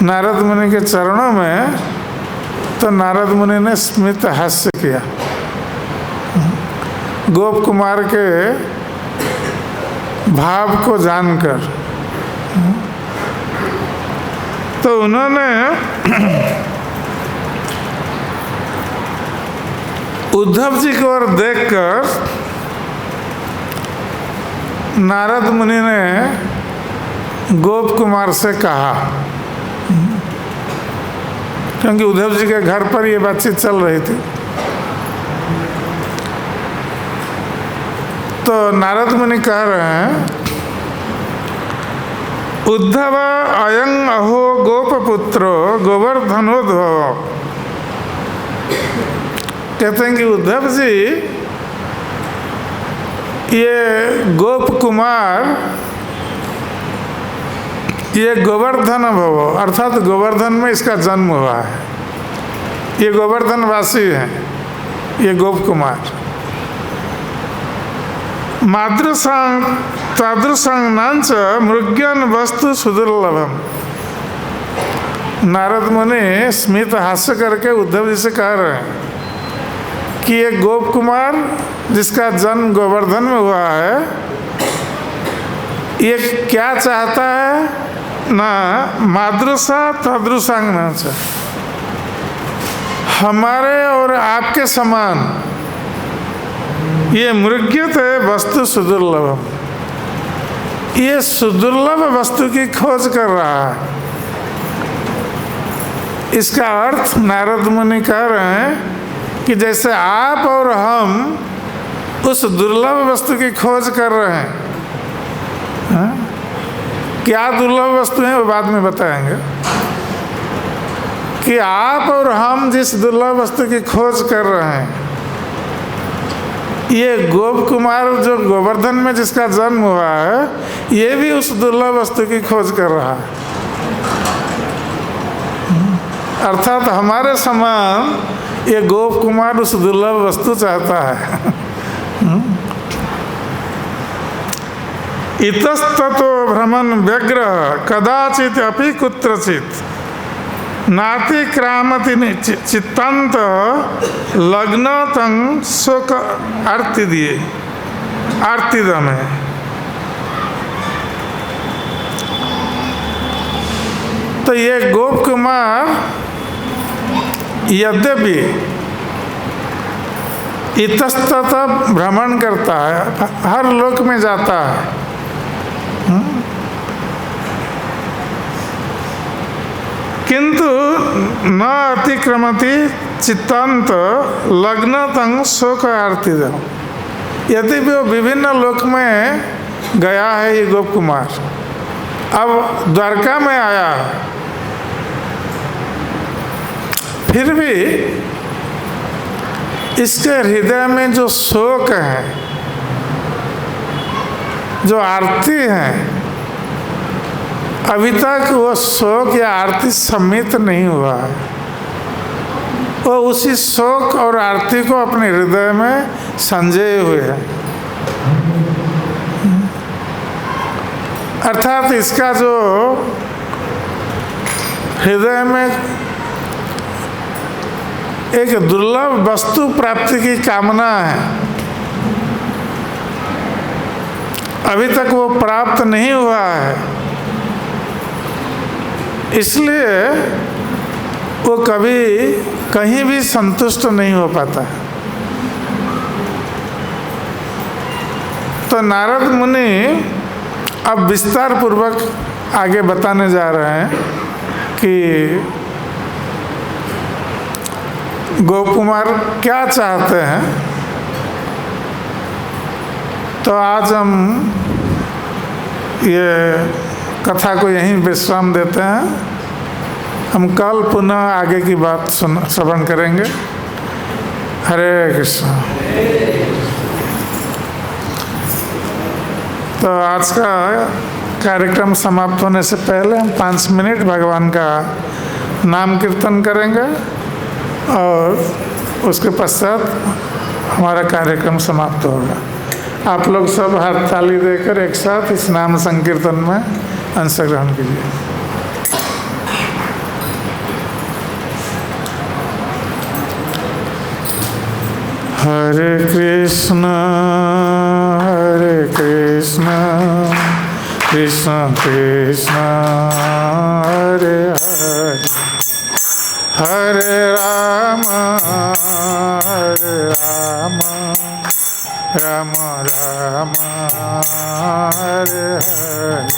नारद मुनि के चरणों में, तो नारद मुनि ने स्मित हास्य किया। गोप कुमार के भाव को जानकर तो उन्होंने उद्धव जी को ओर देखकर नारद मुनि ने गोप कुमार से कहा, क्योंकि उद्धव जी के घर पर ये बातचीत चल रही थी। तो नारद मुनि कह रहे हैं, उद्धव अयं अहो गोपपुत्रो गोवर्धनोद्भव। कहते हैं कि उद्धव जी, ये गोप कुमार ये गोवर्धन भव, अर्थात गोवर्धन में इसका जन्म हुआ है। ये गोवर्धन वासी हैं, ये गोप कुमार। मातृसंग तादृशांच मृग्यन वस्तु सुदुर्लभम। नारद मुनि स्मित हास्य करके उद्धव जी से कह रहे हैं कि ये गोप कुमार जिसका जन्म गोवर्धन में हुआ है, ये क्या चाहता है ना, मादृशा तादृशांग नाच, हमारे और आपके समान ये मृग्यते वस्तु सुदुर्लभम, ये सुदुर्लभ वस्तु की खोज कर रहा है। इसका अर्थ नारद मुनि कह रहे हैं कि जैसे आप और हम उस दुर्लभ वस्तु की खोज कर रहे हैं, हाँ? क्या दुर्लभ वस्तु है वो बाद में बताएंगे, कि आप और हम जिस दुर्लभ वस्तु की खोज कर रहे हैं, ये गोप कुमार जो गोवर्धन में जिसका जन्म हुआ है, ये भी उस दुर्लभ वस्तु की खोज कर रहा है। अर्थात हमारे समान ये गोप कुमार उस दुर्लभ वस्तु चाहता है। इतस्ततो भ्रमन् व्यग्र कदाचित अपि कुत्रचित नातिक्रामति चित्तांत लग्न तंग शोक आरती दिए आरती दमे। तो ये गोप कुमार यद्यपि इतस्ततः भ्रमण करता है, हर लोक में जाता है, किंतु न अतिक्रमति चित्तांत लग्न तंग शोक आरती दम। यदि भी वो विभिन्न लोक में गया है ये गोप कुमार, अब द्वारका में आया, फिर भी इसके हृदय में जो शोक है, जो आरती है, अभी तक वो शोक या आरती सम्मित नहीं हुआ है। वो उसी शोक और आरती को अपने हृदय में संजोए हुए है। अर्थात इसका जो हृदय में एक दुर्लभ वस्तु प्राप्ति की कामना है, अभी तक वो प्राप्त नहीं हुआ है, इसलिए वो कभी कहीं भी संतुष्ट नहीं हो पाता। तो नारद मुनि अब विस्तार पूर्वक आगे बताने जा रहे हैं कि गोपकुमार क्या चाहते हैं। तो आज हम ये कथा को यहीं विश्राम देते हैं। हम कल पुनः आगे की बात श्रवण करेंगे। हरे कृष्ण। तो आज का कार्यक्रम समाप्त होने से पहले हम 5 मिनट भगवान का नाम कीर्तन करेंगे और उसके पश्चात हमारा कार्यक्रम समाप्त होगा। आप लोग सब हाथ ताली देकर एक साथ इस नाम संकीर्तन में अंशग्रहण कीजिए। हरे कृष्ण कृष्ण कृष्ण हरे हरे, हरे राम राम राम हरे हरे।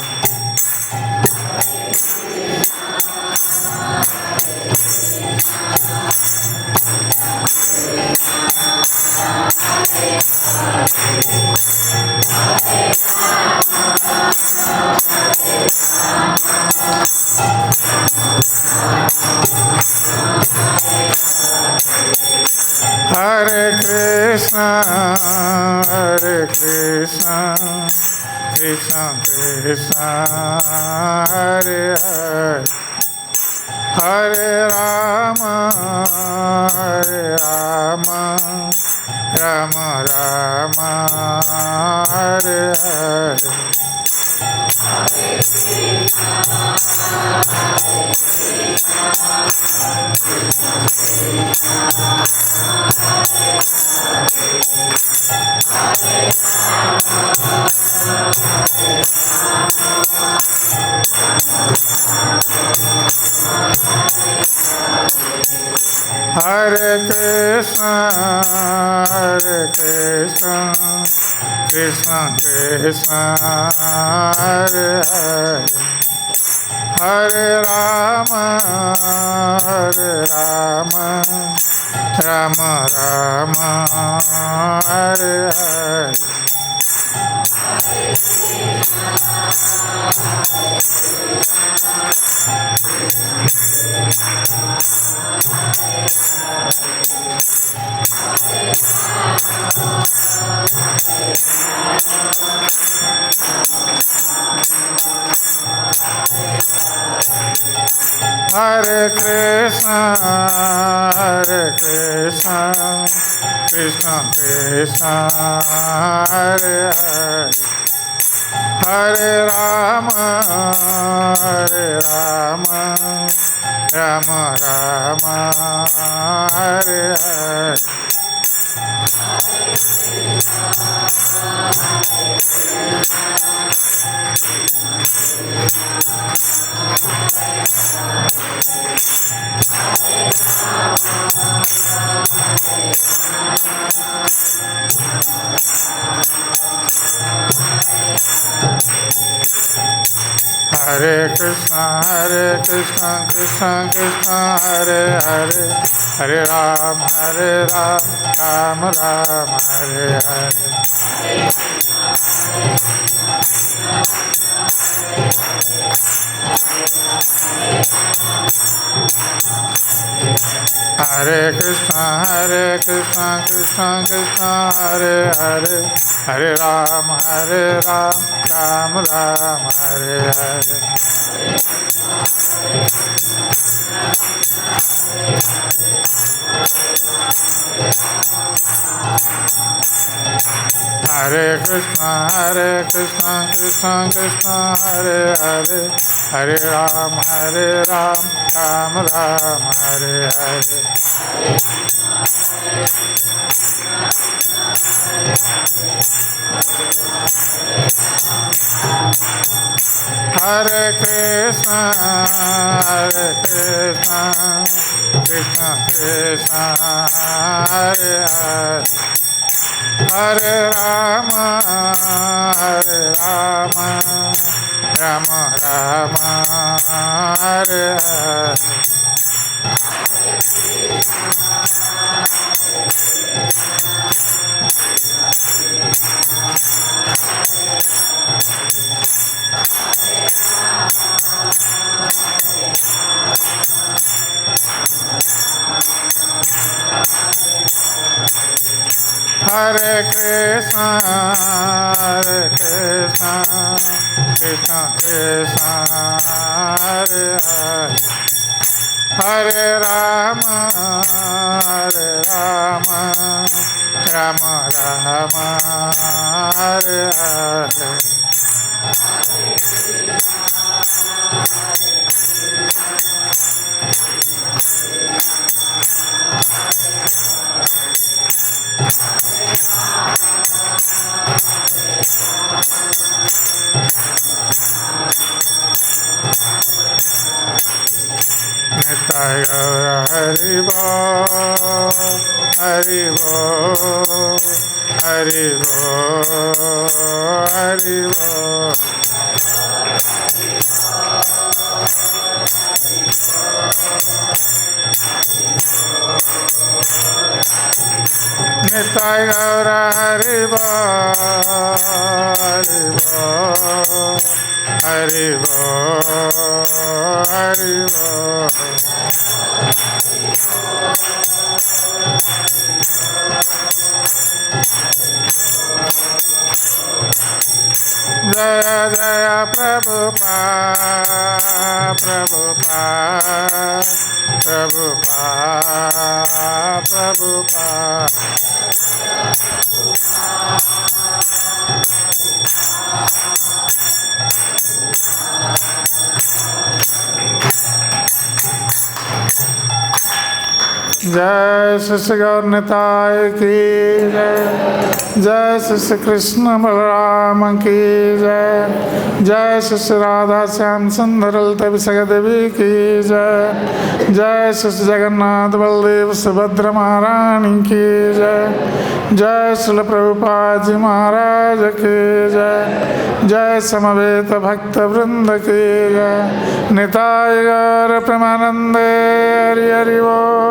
हरे कृष्ण कृष्ण कृष्ण हरे हरे, हरे राम राम राम हरे हरे। हरे कृष्ण कृष्ण कृष्ण हरे हरे, हरे राम राम राम हरे हरे। हरे कृष्ण कृष्ण कृष्ण हरे हरे, हरे राम राम राम हरे हरे। हरे कृष्ण कृष्ण कृष्ण हरे हरे, हरे राम राम राम हरे हरे। हरे कृष्ण कृष्ण कृष्ण हरे हरे, हरे Ram Ram Ram Hare Hare. Hare Krishna, Krishna Krishna, Hare Hare, Hare Ram, Ram Ram, Hare Hare. Hare Krishna, Krishna Krishna, Hare Hare, Hare Rama, Rama Rama, Hare Hare. Hare Krishna, Krishna Krishna, Hare Hare, Hare Rama, Rama Rama, Hare Hare. Nitai Gaura Hari Bol, Hari Bol, Hari Bol, Hari Bol. Nitai Gaura Hari Bol, Hari Bol, Hari Bol, Hari Bol. Jaya Jaya Prabhupada, Prabhupada, Prabhupada, Prabhupada. जय श्री गौर निताय की जय, जय श्री कृष्ण बलराम की जय, जय श्री राधा श्याम सुंदर ललिता विशाखा देवी की जय, जय श्री जगन्नाथ बलदेव सुभद्र महारानी की जय, जय श्री प्रभुपाद जी महाराज की जय, जय समवेत भक्त वृंद की जय, निताय गौर प्रेमानंदे हरि हरि बोल।